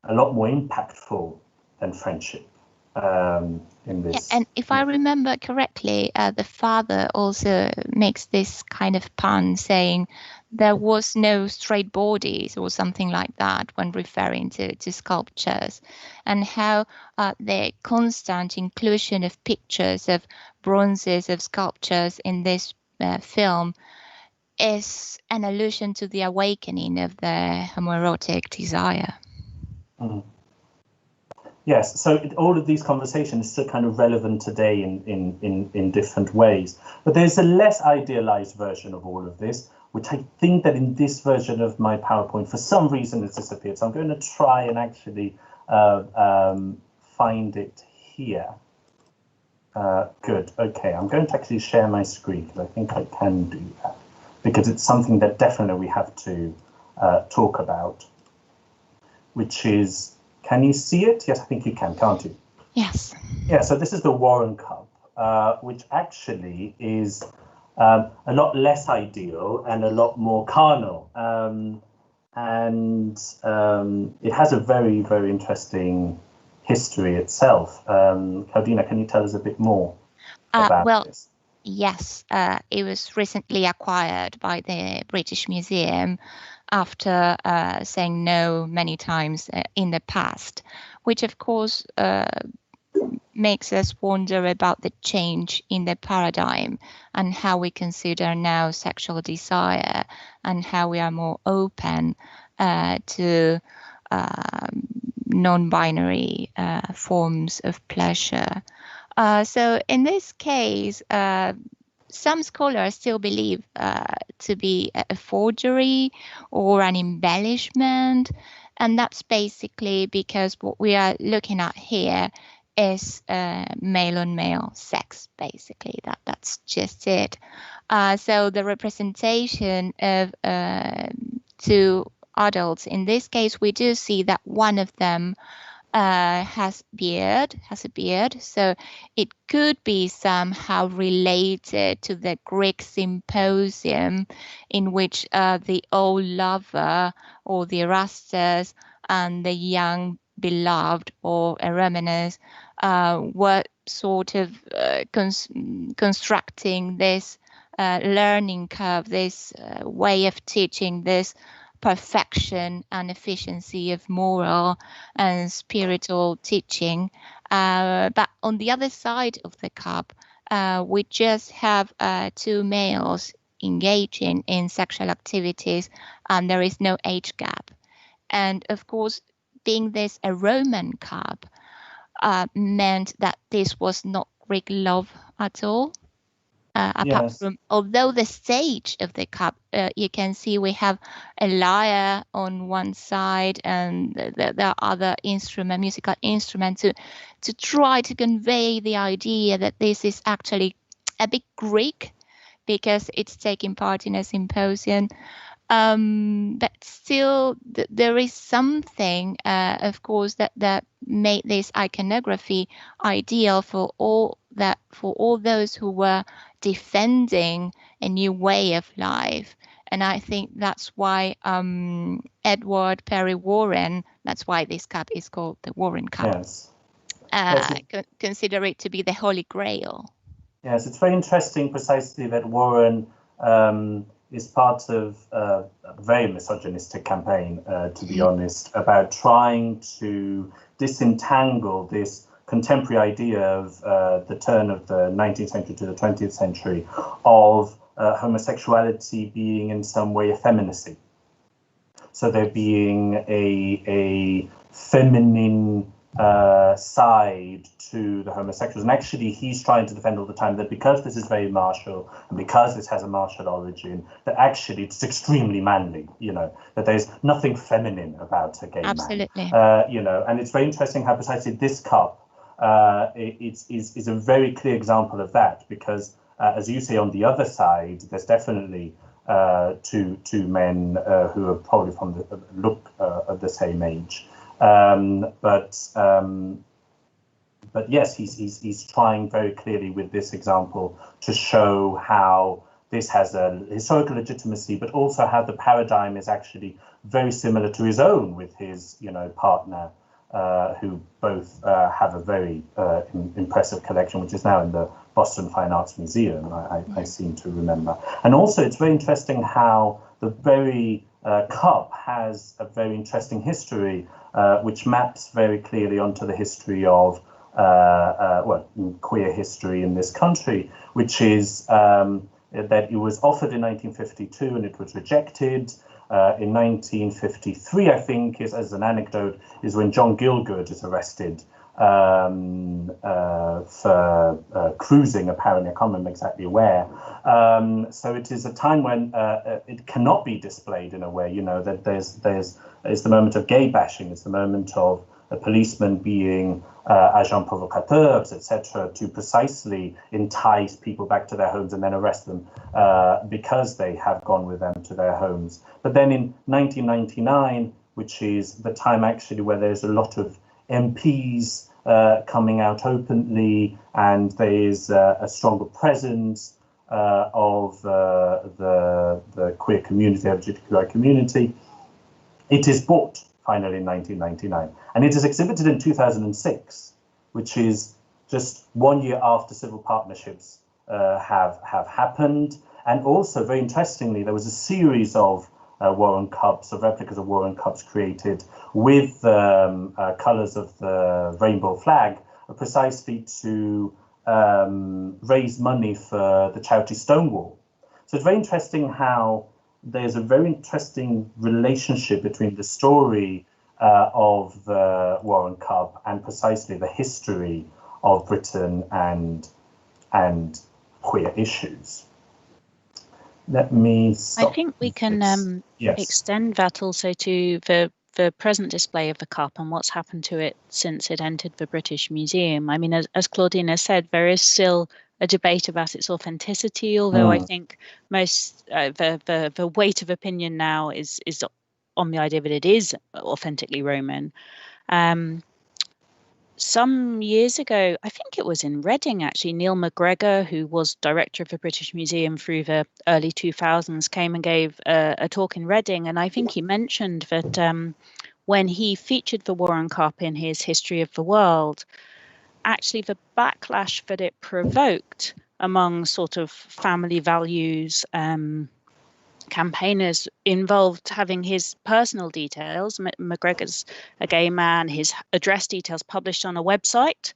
a lot more impactful than friendship in this. Yeah, and if I remember correctly, the father also makes this kind of pun saying there was no straight bodies or something like that when referring to sculptures, and how the constant inclusion of pictures of bronzes of sculptures in this film is an allusion to the awakening of the homoerotic desire. Mm. Yes, so all of these conversations are still kind of relevant today in different ways. But there's a less idealized version of all of this, which I think that in this version of my PowerPoint, for some reason, it's disappeared. So I'm going to try and actually find it here. Good, okay, I'm going to actually share my screen because I think I can do that, because it's something that definitely we have to talk about, which is, can you see it? Yes, I think you can, can't you? Yes. Yeah, so this is the Warren Cup, which actually is a lot less ideal and a lot more carnal. And it has a very, very interesting history itself. Claudina, can you tell us a bit more about this? Yes, it was recently acquired by the British Museum after saying no many times in the past, which of course makes us wonder about the change in the paradigm and how we consider now sexual desire and how we are more open to non-binary forms of pleasure. So in this case, some scholars still believe to be a forgery or an embellishment. And that's basically because what we are looking at here is male-on-male sex, basically. That's just it. So the representation of two adults, in this case, we do see that one of them has a beard, so it could be somehow related to the Greek symposium in which the old lover or the Erastus and the young beloved or Eromenes were sort of constructing this learning curve, this way of teaching, this perfection and efficiency of moral and spiritual teaching. But on the other side of the cup, we just have two males engaging in sexual activities, and there is no age gap. And of course, being this a Roman cup meant that this was not Greek love at all. Apart from, although the stage of the cup, you can see we have a lyre on one side, and there are other musical instruments to try to convey the idea that this is actually a bit Greek, because it's taking part in a symposium. But still, there is something, of course, that made this iconography ideal for all those who were defending a new way of life. And I think that's why Edward Perry Warren, that's why this cup is called the Warren Cup. Yes. Consider it to be the Holy Grail. Yes, it's very interesting precisely that Warren is part of a very misogynistic campaign, to be honest, about trying to disentangle this contemporary idea of the turn of the 19th century to the 20th century of homosexuality being in some way effeminacy. So there being a feminine side to the homosexuals. And actually, he's trying to defend all the time that because this is very martial and because this has a martial origin, that actually it's extremely manly, that there's nothing feminine about a gay Absolutely. man. And it's very interesting how precisely this cup is a very clear example of that, because as you say, on the other side, there's definitely two men who are probably from the look of the same age. But yes, he's trying very clearly with this example to show how this has a historical legitimacy, but also how the paradigm is actually very similar to his own with his partner, who both have a very impressive collection, which is now in the Boston Fine Arts Museum, I seem to remember. And also, it's very interesting how the very cup has a very interesting history, which maps very clearly onto the history of queer history in this country, which is that it was offered in 1952 and it was rejected. In 1953, I think, as an anecdote, is when John Gielgud is arrested for cruising, apparently. I can't remember exactly where. So it is a time when it cannot be displayed in a way, that it's the moment of gay bashing, it's the moment of a policeman being agent provocateurs, etc., to precisely entice people back to their homes and then arrest them because they have gone with them to their homes. But then in 1999, which is the time actually where there's a lot of MPs coming out openly, and there is a stronger presence of the queer community, LGBTQI community, it is bought finally in 1999. And it is exhibited in 2006, which is just 1 year after civil partnerships have happened. And also, very interestingly, there was a series of Warren cups, of replicas of Warren cups created with colours of the rainbow flag, precisely to raise money for the charity Stonewall. So it's very interesting how there's a very interesting relationship between the story of the Warren Cup and precisely the history of Britain and queer issues. Let me stop. I think we can extend that also to the present display of the cup and what's happened to it since it entered the British Museum. I mean, as Claudina said, there is still a debate about its authenticity, although I think most the weight of opinion now is on the idea that it is authentically Roman. Some years ago, I think it was in Reading actually, Neil McGregor, who was director of the British Museum through the early 2000s, came and gave a talk in Reading, and I think he mentioned that when he featured the Warren Cup in his History of the World, actually the backlash that it provoked among sort of family values campaigners involved having his personal details, McGregor's a gay man, his address details published on a website,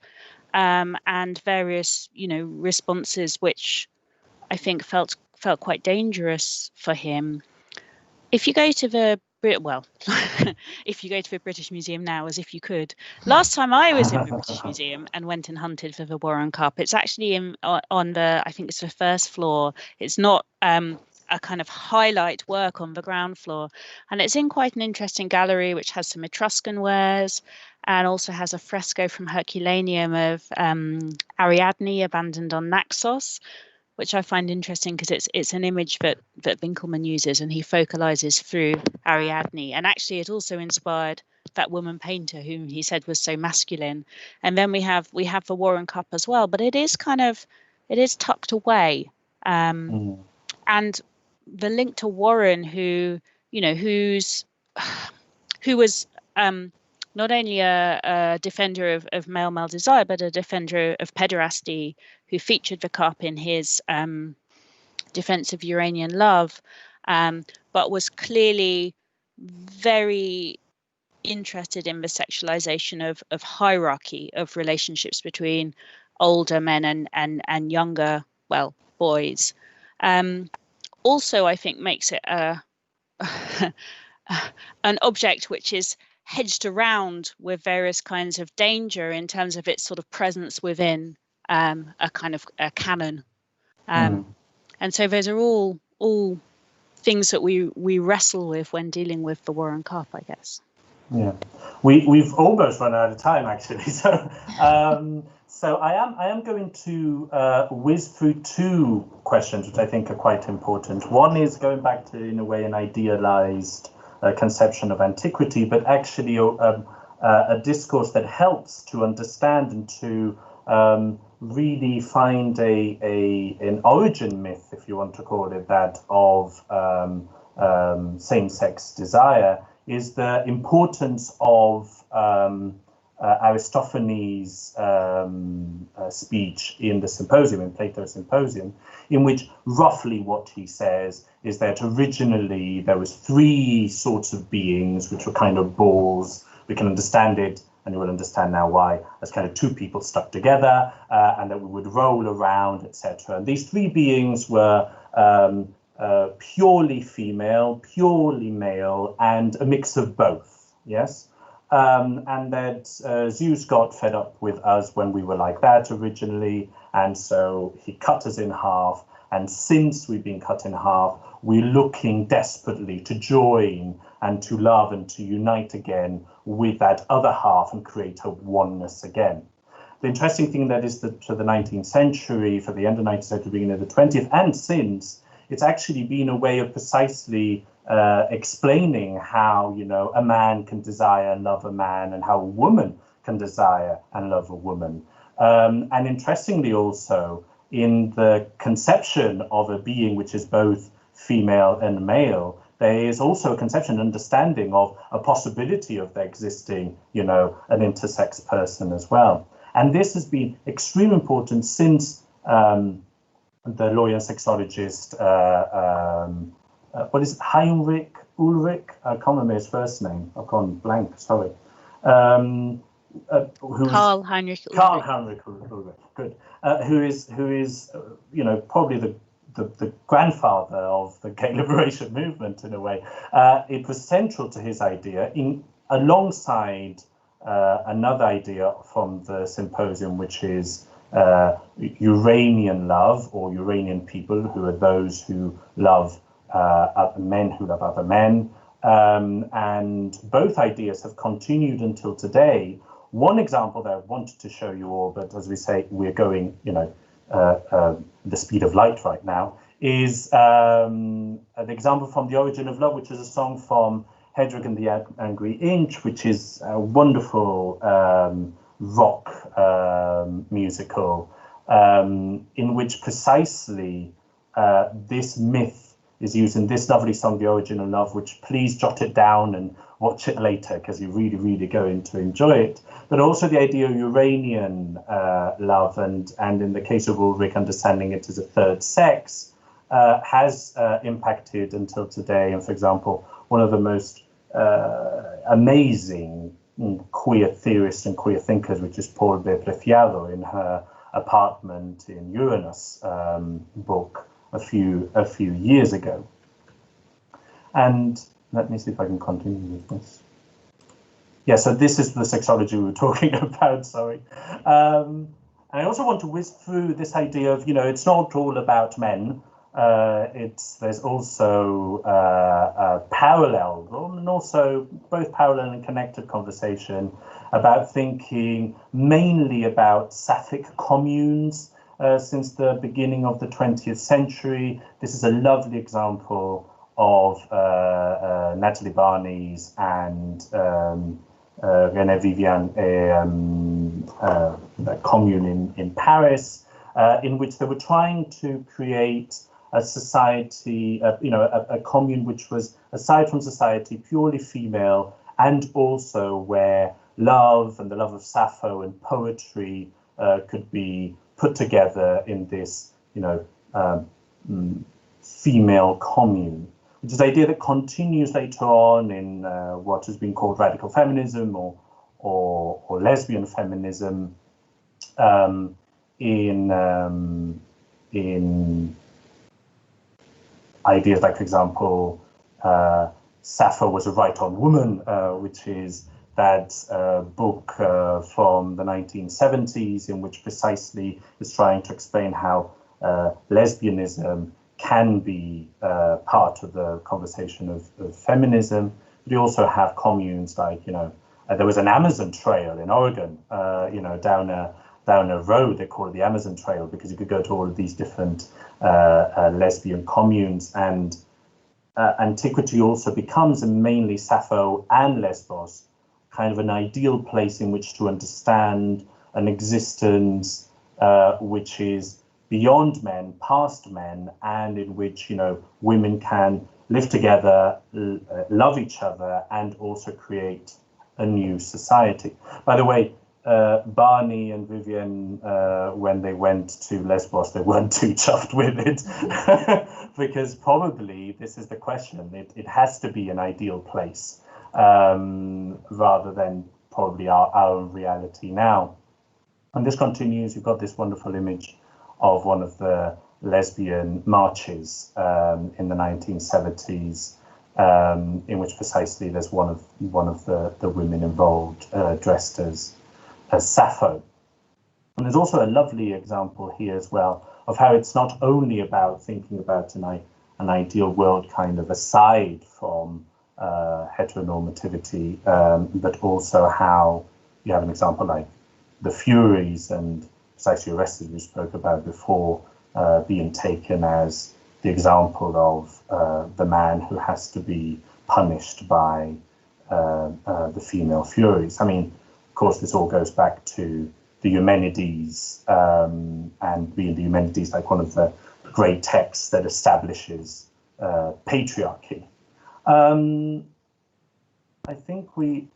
and various, responses which I think felt quite dangerous for him. If you go to the if you go to the British Museum now, as if you could. Last time I was in the British Museum and went and hunted for the Warren Cup, it's actually on the, I think it's the first floor. It's not a kind of highlight work on the ground floor, and it's in quite an interesting gallery which has some Etruscan wares and also has a fresco from Herculaneum of Ariadne abandoned on Naxos, which I find interesting because it's an image that Winkelmann uses, and he focalizes through Ariadne. And actually it also inspired that woman painter whom he said was so masculine. And then we have the Warren Cup as well, but it is tucked away. And the link to Warren, who was not only a defender of male desire, but a defender of pederasty, who featured the cup in his defense of Uranian love, but was clearly very interested in the sexualization of hierarchy of relationships between older men and younger, boys. Also, I think makes it an object which is hedged around with various kinds of danger in terms of its sort of presence within a kind of a canon. And so those are all things that we wrestle with when dealing with the Warren Cup, I guess. Yeah, we've almost run out of time, actually. So I am going to whiz through two questions which I think are quite important. One is going back to, in a way, an idealized conception of antiquity, but actually a discourse that helps to understand and to really find an origin myth, if you want to call it that, of same-sex desire, is the importance of Aristophanes' speech in the Symposium, in Plato's Symposium, in which roughly what he says is that originally there was three sorts of beings which were kind of balls. We can understand it, and you will understand now why, as kind of two people stuck together, and that we would roll around, etc. And these three beings were purely female, purely male, and a mix of both, yes? And that Zeus got fed up with us when we were like that originally, and so he cut us in half. And since we've been cut in half, we're looking desperately to join and to love and to unite again with that other half and create a oneness again. The interesting thing that is that for the 19th century, for the end of the 19th century, beginning of the 20th, and since, it's actually been a way of precisely explaining how, a man can desire and love a man, and how a woman can desire and love a woman. And interestingly also, in the conception of a being which is both female and male, there is also a conception and understanding of a possibility of there existing, an intersex person as well. And this has been extremely important since the lawyer and sexologist, what is it, Heinrich Ulrich? I can't remember his first name. I've gone blank, sorry. Karl Heinrich Ulrich. Karl Heinrich Ulrich, good. Who is probably the grandfather of the gay liberation movement in a way. It was central to his idea, alongside another idea from the Symposium, which is Uranian love, or Uranian people, who are those who love other men who love other men. And both ideas have continued until today. One example that I wanted to show you all, but as we say, we're going, the speed of light right now, is an example from The Origin of Love, which is a song from Hedwig and the Angry Inch, which is a wonderful rock musical, in which precisely this myth is used in this lovely song, The Origin of Love, which please jot it down and watch it later, because you're really, really going to enjoy it. But also the idea of Uranian love, and in the case of Ulrich, understanding it as a third sex, has impacted until today. And for example, one of the most amazing queer theorists and queer thinkers, which is Paul B. Preciado in her Apartment in Uranus book a few years ago. And let me see if I can continue with this. Yeah, so this is the sexology we were talking about, sorry. And I also want to whiz through this idea of, it's not all about men. There's also parallel, and also both parallel and connected conversation about thinking mainly about Sapphic communes since the beginning of the 20th century. This is a lovely example of Natalie Barney's and René Vivian commune in Paris, in which they were trying to create a society, a commune which was, aside from society, purely female, and also where love and the love of Sappho and poetry could be put together in this, female commune, which is an idea that continues later on in what has been called radical feminism or lesbian feminism, in ideas like, for example, Sappho was a right-on woman, which is that book from the 1970s, in which precisely is trying to explain how lesbianism can be part of the conversation of feminism. But you also have communes like, there was an Amazon trail in Oregon, down a road, they call it the Amazon Trail, because you could go to all of these different lesbian communes, and Antiquity also becomes, and mainly Sappho and Lesbos, kind of an ideal place in which to understand an existence which is beyond men, past men, and in which women can live together, love each other, and also create a new society. By the way, Barney and Vivian, when they went to Lesbos, they weren't too chuffed with it, because probably this is the question. It has to be an ideal place, rather than probably our own reality now. And this continues. You've got this wonderful image of one of the lesbian marches in the 1970s, in which precisely there's one of the women involved dressed as Sappho. And there's also a lovely example here as well of how it's not only about thinking about an ideal world kind of aside from heteronormativity, but also how you have an example like the Furies and precisely Arrested, we spoke about before, being taken as the example of the man who has to be punished by the female Furies. I mean, of course, this all goes back to the Eumenides, and being the Eumenides like one of the great texts that establishes patriarchy. I think we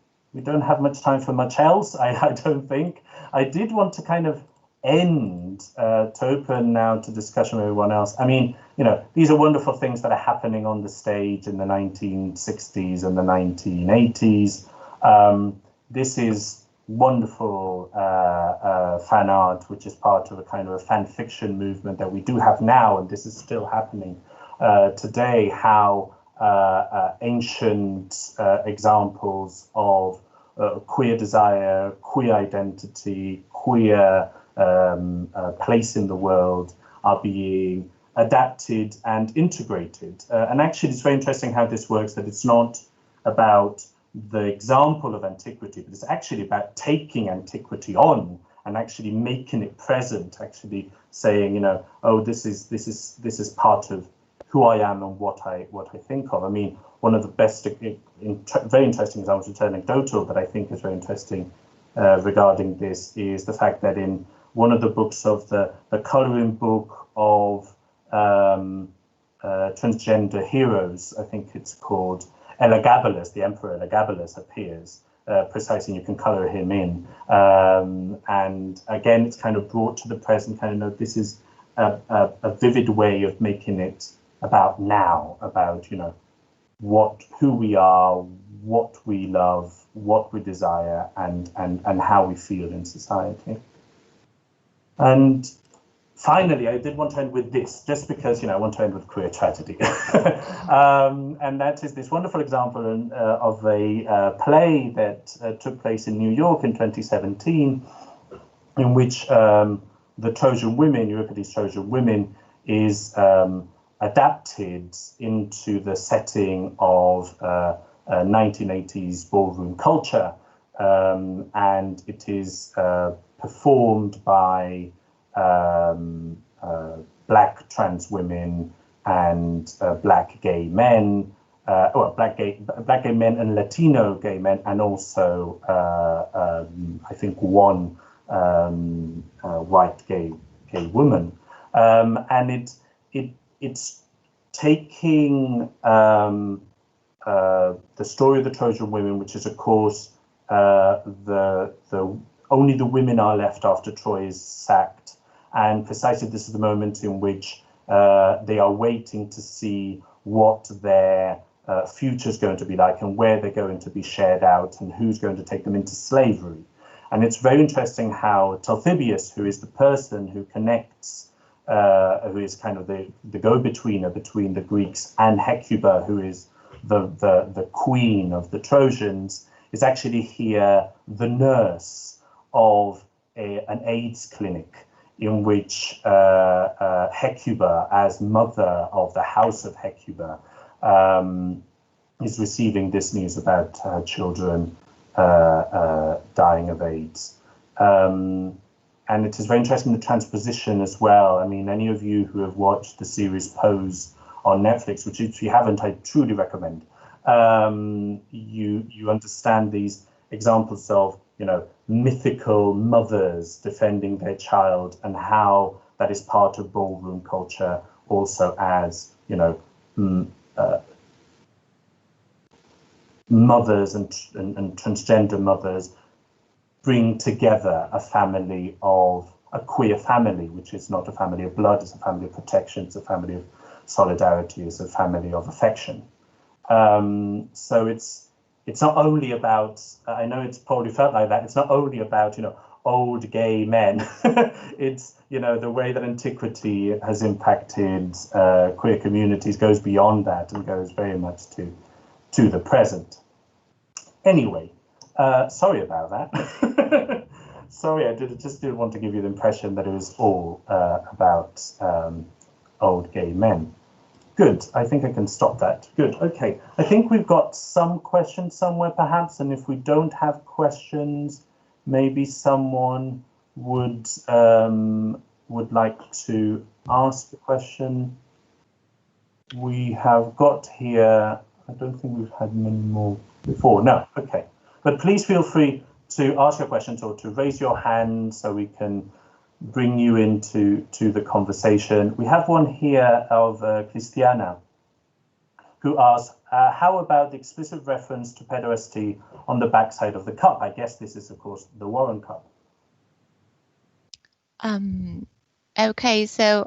don't have much time for much else. I don't think. I did want to kind of end to open now to discussion with everyone else. I mean, these are wonderful things that are happening on the stage in the 1960s and the 1980s. This is wonderful fan art, which is part of a kind of a fan fiction movement that we do have now, and this is still happening today, how ancient examples of queer desire, queer identity, queer place in the world are being adapted and integrated. And actually, it's very interesting how this works, that it's not about the example of antiquity, but it's actually about taking antiquity on and actually making it present, actually saying, oh, this is part of who I am and what I think of. I mean, one of the best, very interesting examples, which is anecdotal, but I think is very interesting regarding this, is the fact that in one of the books of the coloring book of transgender heroes, I think it's called, Elagabalus, the Emperor Elagabalus appears, precisely, and you can color him in. And again, it's kind of brought to the present, kind of, this is a vivid way of making it about now, about, who we are, what we love, what we desire, and how we feel in society. And finally, I did want to end with this, just because, I want to end with queer tragedy. And that is this wonderful example of a play that took place in New York in 2017, in which the Trojan women, Euripides' Trojan women, is adapted into the setting of 1980s ballroom culture. And it is performed by black trans women and black gay men, black gay men and Latino gay men, and also I think one white gay woman, and it's taking the story of the Trojan women, which is, of course, only the women are left after Troy is sacked, and precisely this is the moment in which they are waiting to see what their future is going to be like, and where they're going to be shared out, and who's going to take them into slavery. And it's very interesting how Talthybius, who is the person who connects, who is kind of the go-betweener between the Greeks and Hecuba, who is the queen of the Trojans, is actually here the nurse of an AIDS clinic, in which Hecuba, as mother of the house of Hecuba, is receiving this news about her children dying of AIDS. And it is very interesting, the transposition as well. I mean, any of you who have watched the series Pose on Netflix, which if you haven't, I truly recommend, you understand these examples of, mythical mothers defending their child, and how that is part of ballroom culture also, as, mothers and transgender mothers bring together a family of a queer family, which is not a family of blood, it's a family of protection, it's a family of solidarity, it's a family of affection. So it's not only about, I know it's probably felt like that, it's not only about, old gay men. It's, the way that antiquity has impacted queer communities goes beyond that, and goes very much to the present. Anyway, sorry about that. Sorry, I just didn't want to give you the impression that it was all about old gay men. Good, I think I can stop that. Good, okay. I think we've got some questions somewhere perhaps, and if we don't have questions, maybe someone would like to ask a question. We have got here, I don't think we've had many more before, no, okay. But please feel free to ask your questions or to raise your hand so we can bring you into the conversation. We have one here of Christiana, who asks, how about the explicit reference to pederasty on the backside of the cup? I guess this is, of course, the Warren Cup. Okay, so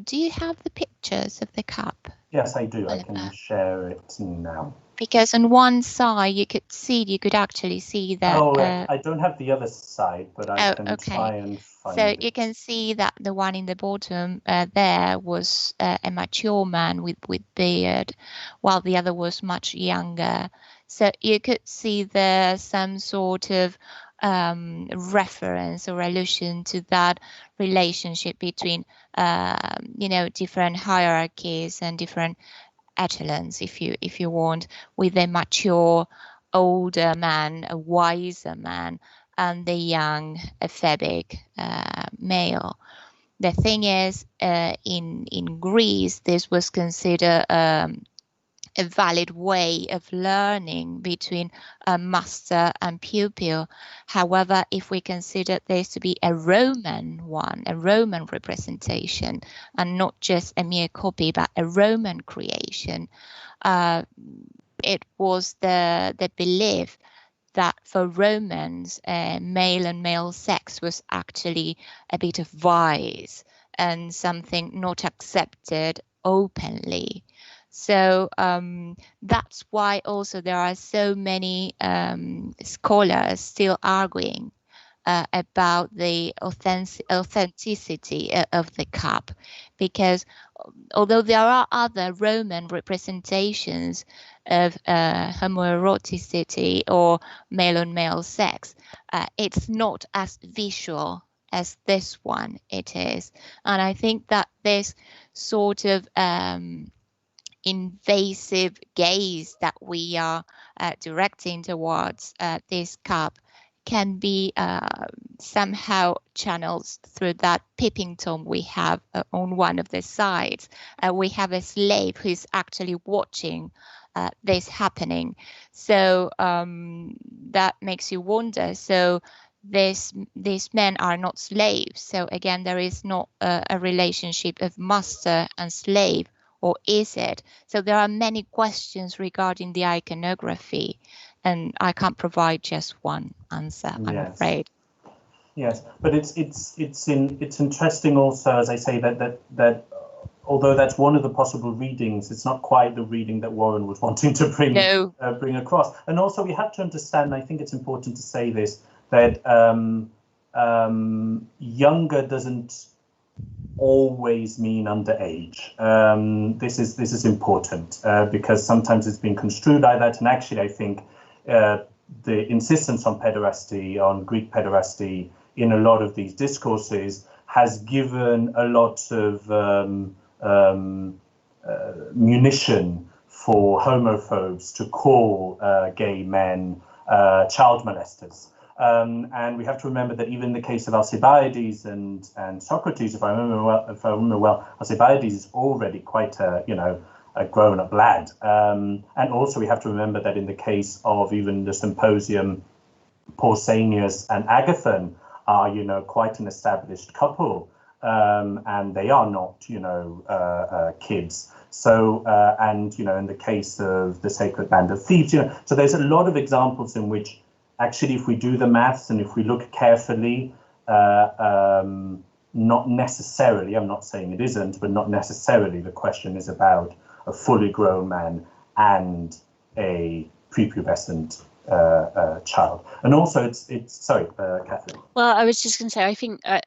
do you have the pictures of the cup? Yes, I do. I can share it now. Because on one side you could actually see that. Oh, I don't have the other side, but I can try and find it. So you can see that the one in the bottom there was a mature man with beard, while the other was much younger. So you could see there some sort of reference or allusion to that relationship between different hierarchies and different echelons, if you want, with a mature older man, a wiser man, and the young ephebic male. The thing is, in Greece, this was considered a valid way of learning between a master and pupil. However, if we consider this to be a Roman representation, and not just a mere copy, but a Roman creation, it was the belief that for Romans, male and male sex was actually a bit of vice and something not accepted openly. So that's why also there are so many scholars still arguing about the authenticity of the cup, because although there are other Roman representations of homoeroticity or male-on-male sex, it's not as visual as this one it is. And I think that this sort of invasive gaze that we are directing towards this cup can be somehow channeled through that peeping tom we have on one of the sides. We have a slave who's actually watching this happening. So that makes you wonder. So these men are not slaves. So again, there is not a relationship of master and slave, or is it? So there are many questions regarding the iconography, and I can't provide just one answer, I'm afraid. Yes, but it's interesting also, as I say, that although that's one of the possible readings, it's not quite the reading that Warren was wanting to bring across. And also we have to understand, I think it's important to say this, that younger doesn't always mean underage. This is important because sometimes it's been construed like that, and actually I think the insistence on pederasty, on Greek pederasty, in a lot of these discourses has given a lot of munition for homophobes to call gay men child molesters. And we have to remember that even in the case of Alcibiades and Socrates, if I remember well, Alcibiades is already quite a grown-up lad. And also we have to remember that in the case of even the Symposium, Pausanias and Agathon are, quite an established couple, and they are not, kids. So, and, in the case of the Sacred Band of Thieves, so there's a lot of examples in which actually, if we do the maths and if we look carefully, not necessarily, I'm not saying it isn't, but not necessarily the question is about a fully grown man and a prepubescent child. And also it's sorry, Catherine. Well, I was just going to say, I think, I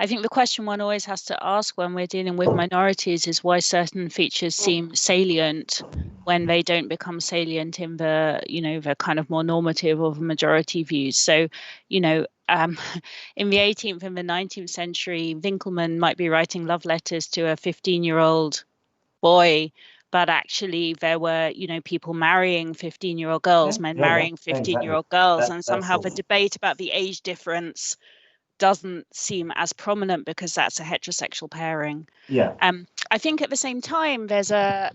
think the question one always has to ask when we're dealing with minorities is why certain features seem salient when they don't become salient in the, the kind of more normative or the majority views. So, in the 18th and the 19th century, Winckelmann might be writing love letters to a 15-year-old boy, but actually there were, people marrying 15-year-old girls, men marrying 15-year-old girls, and somehow the debate about the age difference doesn't seem as prominent because that's a heterosexual pairing. Yeah. I think at the same time there's a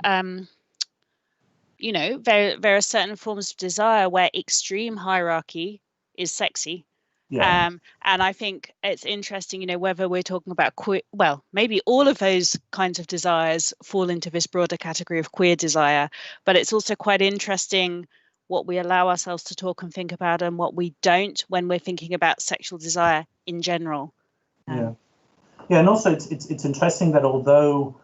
there are certain forms of desire where extreme hierarchy is sexy. Yeah. And I think it's interesting, whether we're talking about queer, well, maybe all of those kinds of desires fall into this broader category of queer desire, but it's also quite interesting what we allow ourselves to talk and think about and what we don't when we're thinking about sexual desire in general. Yeah, and also it's interesting that although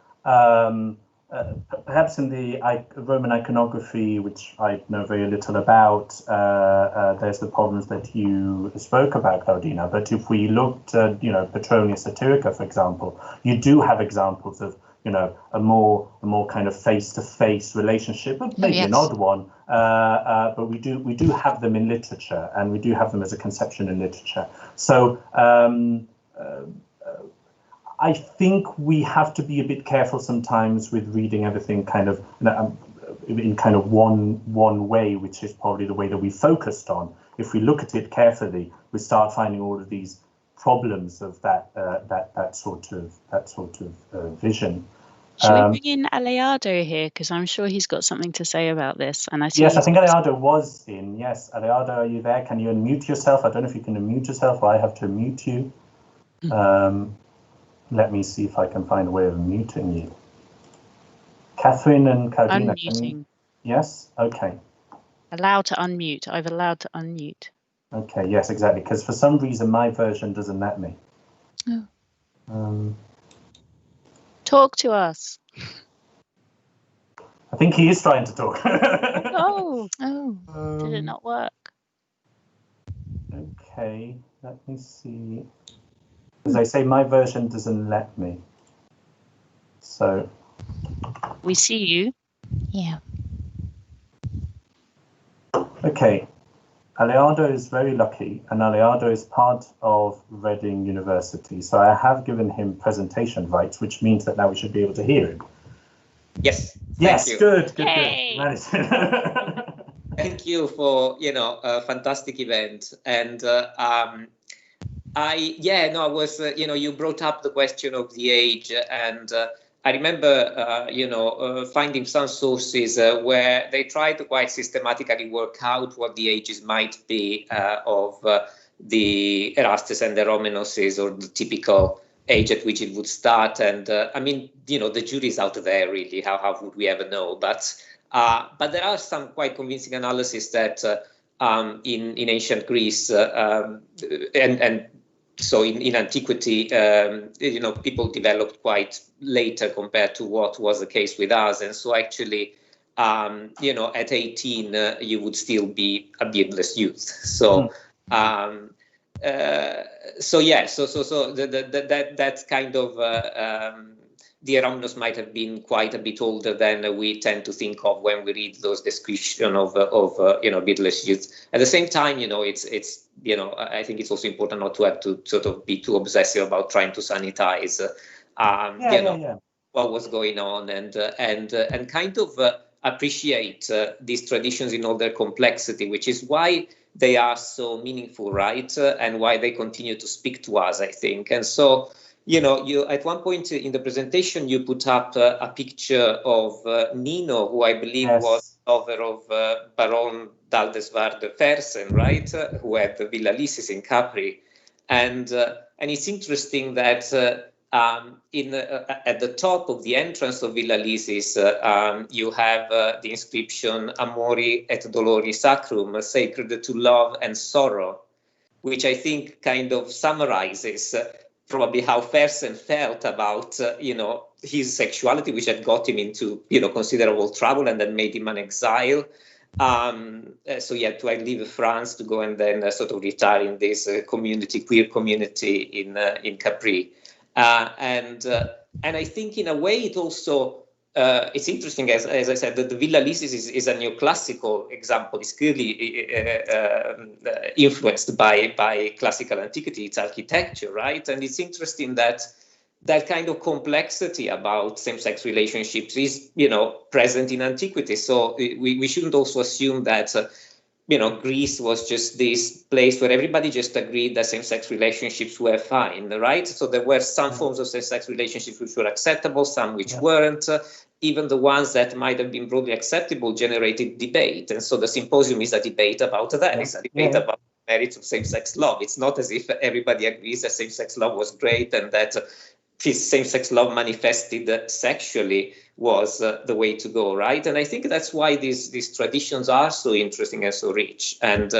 perhaps in the Roman iconography, which I know very little about, there's the problems that you spoke about, Claudina. But if we looked at, Petronia Satirica, for example, you do have examples of, a more kind of face-to-face relationship, but maybe an odd one. But we do have them in literature, and we do have them as a conception in literature. So. I think we have to be a bit careful sometimes with reading everything kind of in kind of one way, which is probably the way that we focused on. If we look at it carefully, we start finding all of these problems of that sort of vision. Should we bring in Aleardo here, because I'm sure he's got something to say about this? And I yes, I think Aleardo was in. Yes, Aleardo, are you there? Can you unmute yourself? I don't know if you can unmute yourself, or I have to mute you. Let me see if I can find a way of muting you. Catherine and Claudina. Unmuting. Yes? Okay. Allow to unmute. I've allowed to unmute. Okay, yes, exactly. Because for some reason my version doesn't let me. Oh. Talk to us. I think he is trying to talk. Oh, did it not work? Okay, let me see. As I say, my version doesn't let me. So We see you. Yeah. okay. Aleardo is very lucky, and Aleardo is part of Reading University. So I have given him presentation rights, which means that now we should be able to hear him. Yes. Yes, you. good. Yay! Thank you for a fantastic event. And I was you brought up the question of the age, and I remember finding some sources where they tried to quite systematically work out what the ages might be of the Erastus and the Romanoses, or the typical age at which it would start. And I mean, the jury's out there, really. How would we ever know? But there are some quite convincing analysis that in ancient Greece and so in antiquity, people developed quite later compared to what was the case with us. And so actually, at 18, you would still be a beardless youth. So, that's kind of the Erasmus might have been quite a bit older than we tend to think of when we read those descriptions of beardless youth. At the same time, it's I think it's also important not to have to sort of be too obsessive about trying to sanitize what was going on, and kind of appreciate these traditions in all their complexity, which is why they are so meaningful, right? And why they continue to speak to us, I think. And so, you at one point in the presentation, you put up a picture of Nino, who I believe was lover of Baron d'Aldesvard Fersen, right? Who had the Villa Lysis in Capri. And it's interesting that at the top of the entrance of Villa Lysis, you have the inscription Amori et Dolori Sacrum, sacred to love and sorrow, which I think kind of summarizes probably how Fersen felt about his sexuality, which had got him into considerable trouble and then made him an exile. So he had to leave France to go and then sort of retire in this queer community in Capri. And I think in a way it also it's interesting, as I said, that the Villa Lysis is a neoclassical example. It's clearly influenced by classical antiquity, its architecture, right? And it's interesting that kind of complexity about same-sex relationships is, present in antiquity. So we shouldn't also assume that Greece was just this place where everybody just agreed that same-sex relationships were fine, right? So there were some forms of same-sex relationships which were acceptable, some which weren't. Even the ones that might have been broadly acceptable generated debate. And so the symposium is a debate about that. It's a debate about the merits of same-sex love. It's not as if everybody agrees that same-sex love was great and that same-sex love manifested sexually was the way to go, right? And I think that's why these traditions are so interesting and so rich, and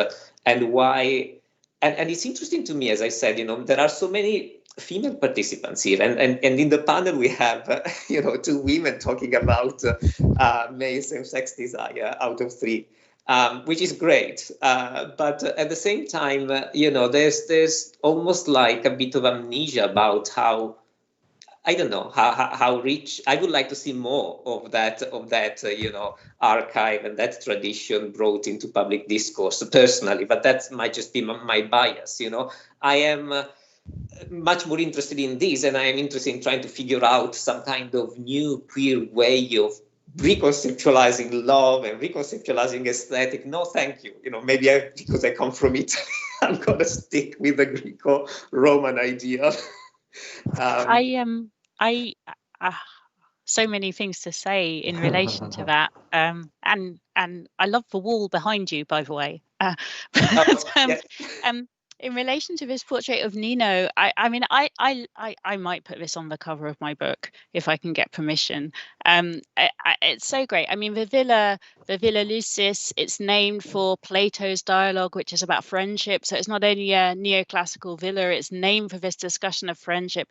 why, and it's interesting to me, as I said, there are so many female participants here, and in the panel we have two women talking about male same-sex desire out of three, which is great, but at the same time, there's almost like a bit of amnesia about how, I don't know, how rich. I would like to see more of that archive and that tradition brought into public discourse personally, but that might just be my bias. I am much more interested in this, and I am interested in trying to figure out some kind of new queer way of reconceptualizing love and reconceptualizing aesthetic. No, thank you. Maybe because I come from Italy, I'm gonna stick with the Greco-Roman idea. So many things to say in relation to that, and I love the wall behind you, by the way. In relation to this portrait of Nino, I mean, I might put this on the cover of my book if I can get permission. It's so great. I mean, the Villa Lysis, it's named for Plato's dialogue, which is about friendship. So it's not only a neoclassical villa, it's named for this discussion of friendship.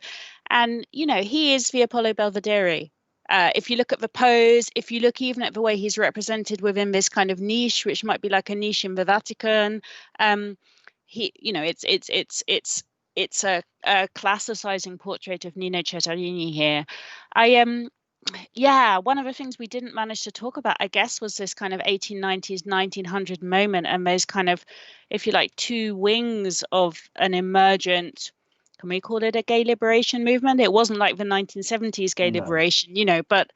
And, he is the Apollo Belvedere if you look at the pose, if you look even at the way he's represented within this kind of niche, which might be like a niche in the Vatican, he, you know, it's a classicizing portrait of Nino Cesarini here. Yeah, one of the things we didn't manage to talk about, I guess, was this kind of 1890s, 1900 moment, and those kind of, if you like, two wings of an emergent, can we call it a gay liberation movement? It wasn't like the 1970s gay liberation, you know, but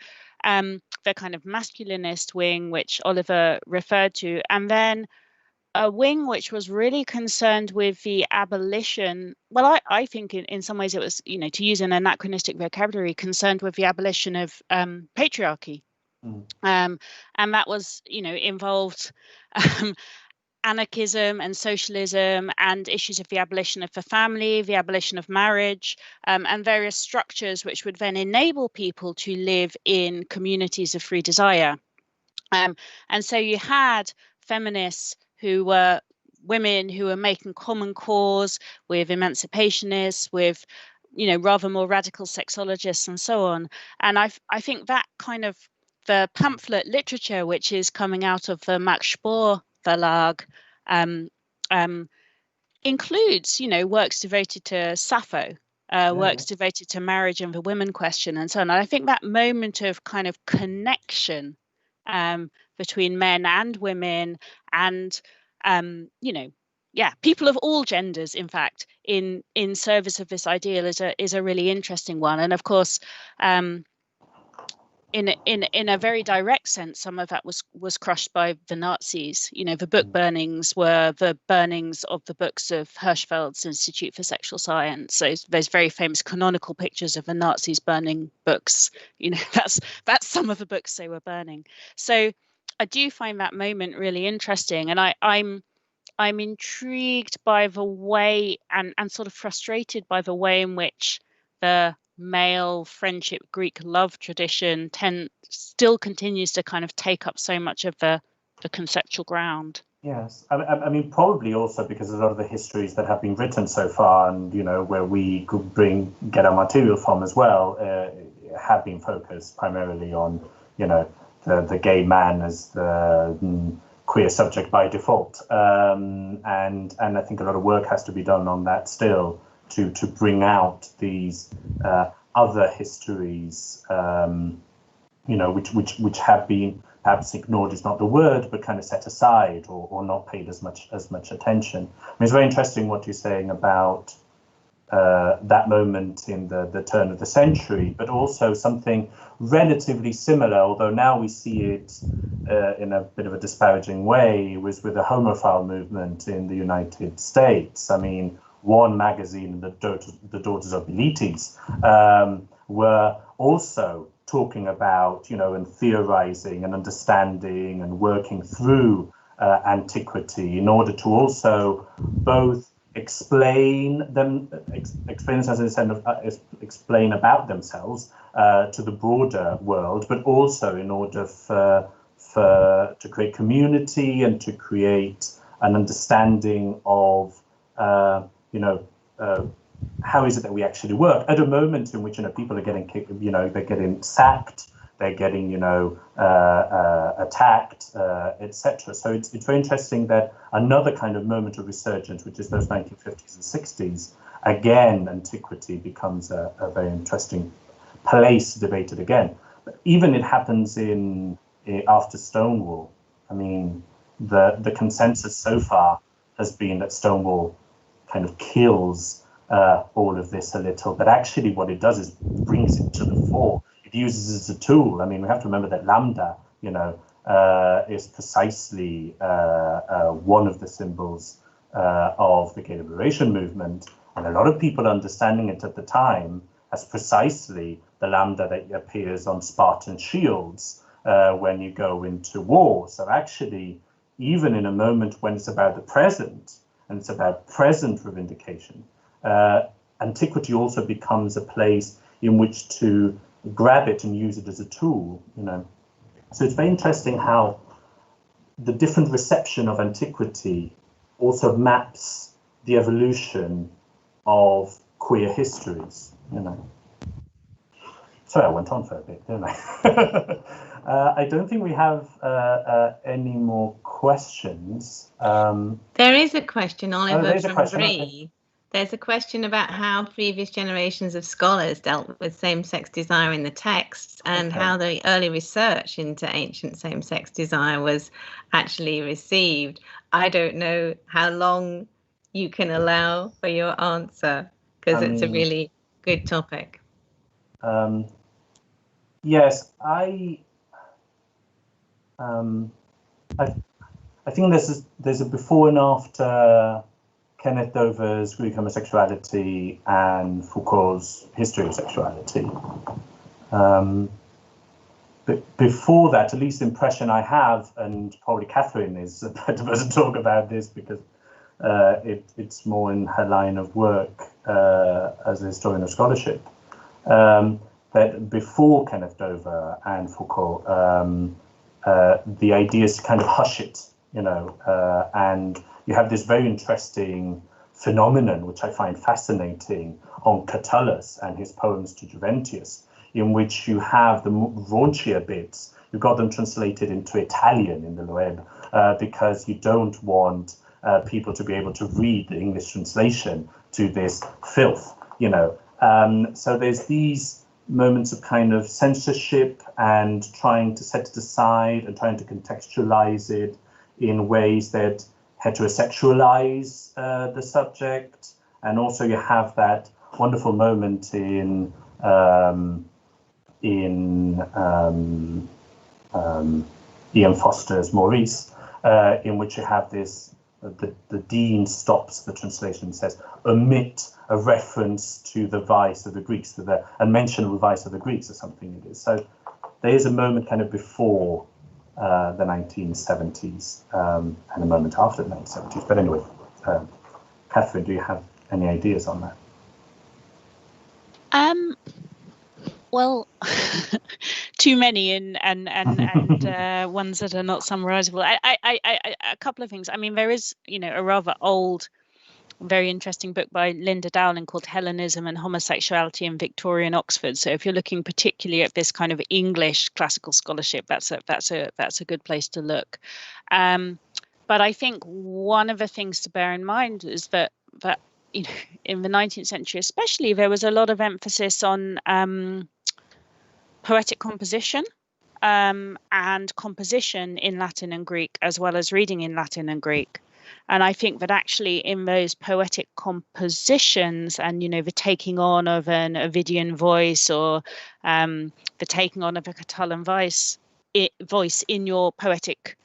the kind of masculinist wing, which Oliver referred to, and then a wing which was really concerned with the abolition. Well, I think in some ways it was, you know, to use an anachronistic vocabulary, concerned with the abolition of patriarchy. And that was, you know, involved anarchism and socialism and issues of the abolition of the family, the abolition of marriage, and various structures which would then enable people to live in communities of free desire. And so you had feminists who were women who were making common cause with emancipationists, with, you know, rather more radical sexologists and so on. And I think that kind of the pamphlet literature, which is coming out of the Max Spohr Verlag, includes, you know, works devoted to Sappho, works devoted to marriage and the women question and so on. And I think that moment of kind of connection between men and women and, you know, yeah, people of all genders, in fact, in service of this ideal is a really interesting one. And of course, in a very direct sense, some of that was crushed by the Nazis. You know, the book burnings were the burnings of the books of Hirschfeld's Institute for Sexual Science. So those very famous canonical pictures of the Nazis burning books, you know, that's some of the books they were burning. So I do find that moment really interesting, and I'm intrigued by the way and sort of frustrated by the way in which the male friendship Greek love tradition still continues to kind of take up so much of the conceptual ground. Yes, I mean, probably also because a lot of the histories that have been written so far, and, you know, where we could get our material from as well, have been focused primarily on, you know, the gay man as the queer subject by default, and I think a lot of work has to be done on that still to bring out these other histories, you know, which have been perhaps ignored is not the word, but kind of set aside or not paid as much attention. I mean, it's very interesting what you're saying about that moment in the turn of the century, but also something relatively similar, although now we see it in a bit of a disparaging way, was with the homophile movement in the United States. I mean, one magazine, the Daughters of Bilitis, were also talking about, you know, and theorizing and understanding and working through antiquity in order to also both explain about themselves to the broader world, but also in order to create community and to create an understanding of you know, how is it that we actually work at a moment in which, you know, people are getting, you know, they're getting sacked, they're getting, you know, attacked, etc. So it's very interesting that another kind of moment of resurgence, which is those 1950s and 60s, again, antiquity becomes a very interesting place debated again. But even it happens after Stonewall. I mean, the consensus so far has been that Stonewall kind of kills all of this a little, but actually what it does is brings it to the fore. It uses it as a tool. I mean, we have to remember that lambda, you know, is precisely one of the symbols of the gay liberation movement, and a lot of people understanding it at the time as precisely the lambda that appears on Spartan shields when you go into war. So actually, even in a moment when it's about the present, and it's about present reivindication, antiquity also becomes a place in which to grab it and use it as a tool, you know. So it's very interesting how the different reception of antiquity also maps the evolution of queer histories, you know. Sorry, I went on for a bit, didn't I? I don't think we have any more questions. There is a question, Oliver, there's a from question. Bree. Okay. There's a question about how previous generations of scholars dealt with same-sex desire in the texts, and how the early research into ancient same-sex desire was actually received. I don't know how long you can allow for your answer, because it's a really good topic. Yes, I think there's a before and after Kenneth Dover's Greek homosexuality and Foucault's history of sexuality. But before that, at least the impression I have, and probably Catherine is a better person to talk about this because it's more in her line of work as a historian of scholarship. That before Kenneth Dover and Foucault, the idea is to kind of hush it, and you have this very interesting phenomenon, which I find fascinating, on Catullus and his poems to Juventius, in which you have the raunchier bits, you got them translated into Italian in the Loeb, because you don't want people to be able to read the English translation to this filth, So there's these moments of kind of censorship and trying to set it aside and trying to contextualize it in ways that heterosexualize the subject. And also you have that wonderful moment in Ian Foster's Maurice, in which you have this, the dean stops the translation and says, omit a reference to the vice of the Greeks, and mention the vice of the Greeks or something it is. So there is a moment kind of before the 1970s and a moment after the 1970s. But anyway, Catherine, do you have any ideas on that? Well, too many and ones that are not summarizable. A couple of things. I mean, there is, a rather old, very interesting book by Linda Dowling called Hellenism and Homosexuality in Victorian Oxford. So if you're looking particularly at this kind of English classical scholarship, that's a good place to look. But I think one of the things to bear in mind is that in the 19th century, especially, there was a lot of emphasis on poetic composition and composition in Latin and Greek, as well as reading in Latin and Greek. And I think that actually in those poetic compositions and, the taking on of an Ovidian voice or the taking on of a Catullus voice in your poetic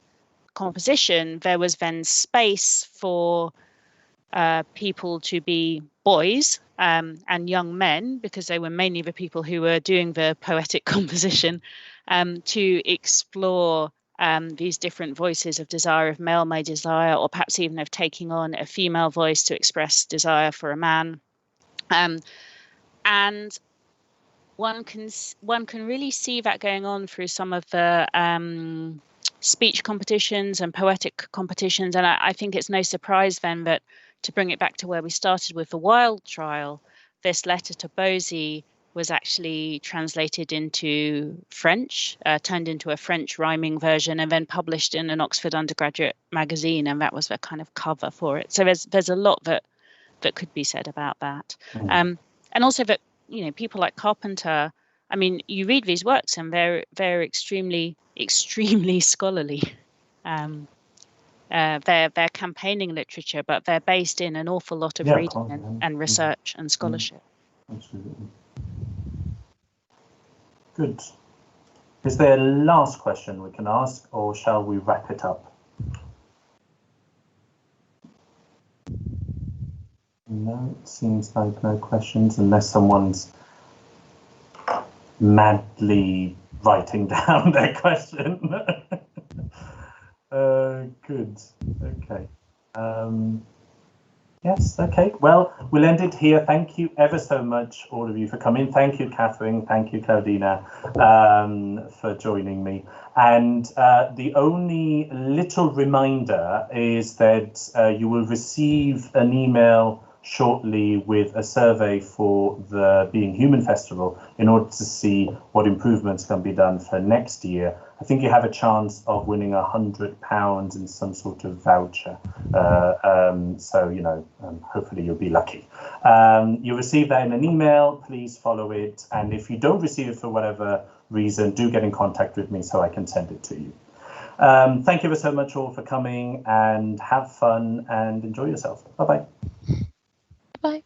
composition, there was then space for people to be boys and young men, because they were mainly the people who were doing the poetic composition, to explore these different voices of desire, of male-made desire, or perhaps even of taking on a female voice to express desire for a man. And one can really see that going on through some of the speech competitions and poetic competitions. And I think it's no surprise then that, to bring it back to where we started with the Wilde trial, this letter to Bosie was actually translated into French, turned into a French rhyming version, and then published in an Oxford undergraduate magazine, and that was the kind of cover for it. So there's a lot that could be said about that. And also that, people like Carpenter, I mean, you read these works and they're extremely scholarly. They're campaigning literature, but they're based in an awful lot of reading and research and scholarship. Absolutely. Good. Is there a last question we can ask, or shall we wrap it up? No, it seems like no questions, unless someone's madly writing down their question. Good. Okay. Yes. Okay. Well, we'll end it here. Thank you ever so much, all of you, for coming. Thank you, Catherine. Thank you, Claudina, for joining me. And the only little reminder is that you will receive an email shortly with a survey for the Being Human Festival in order to see what improvements can be done for next year. I think you have a chance of winning £100 in some sort of voucher. So, you know, hopefully you'll be lucky. You'll receive that in an email. Please follow it. And if you don't receive it for whatever reason, do get in contact with me so I can send it to you. Thank you so much all for coming, and have fun and enjoy yourself. Bye-bye. Bye.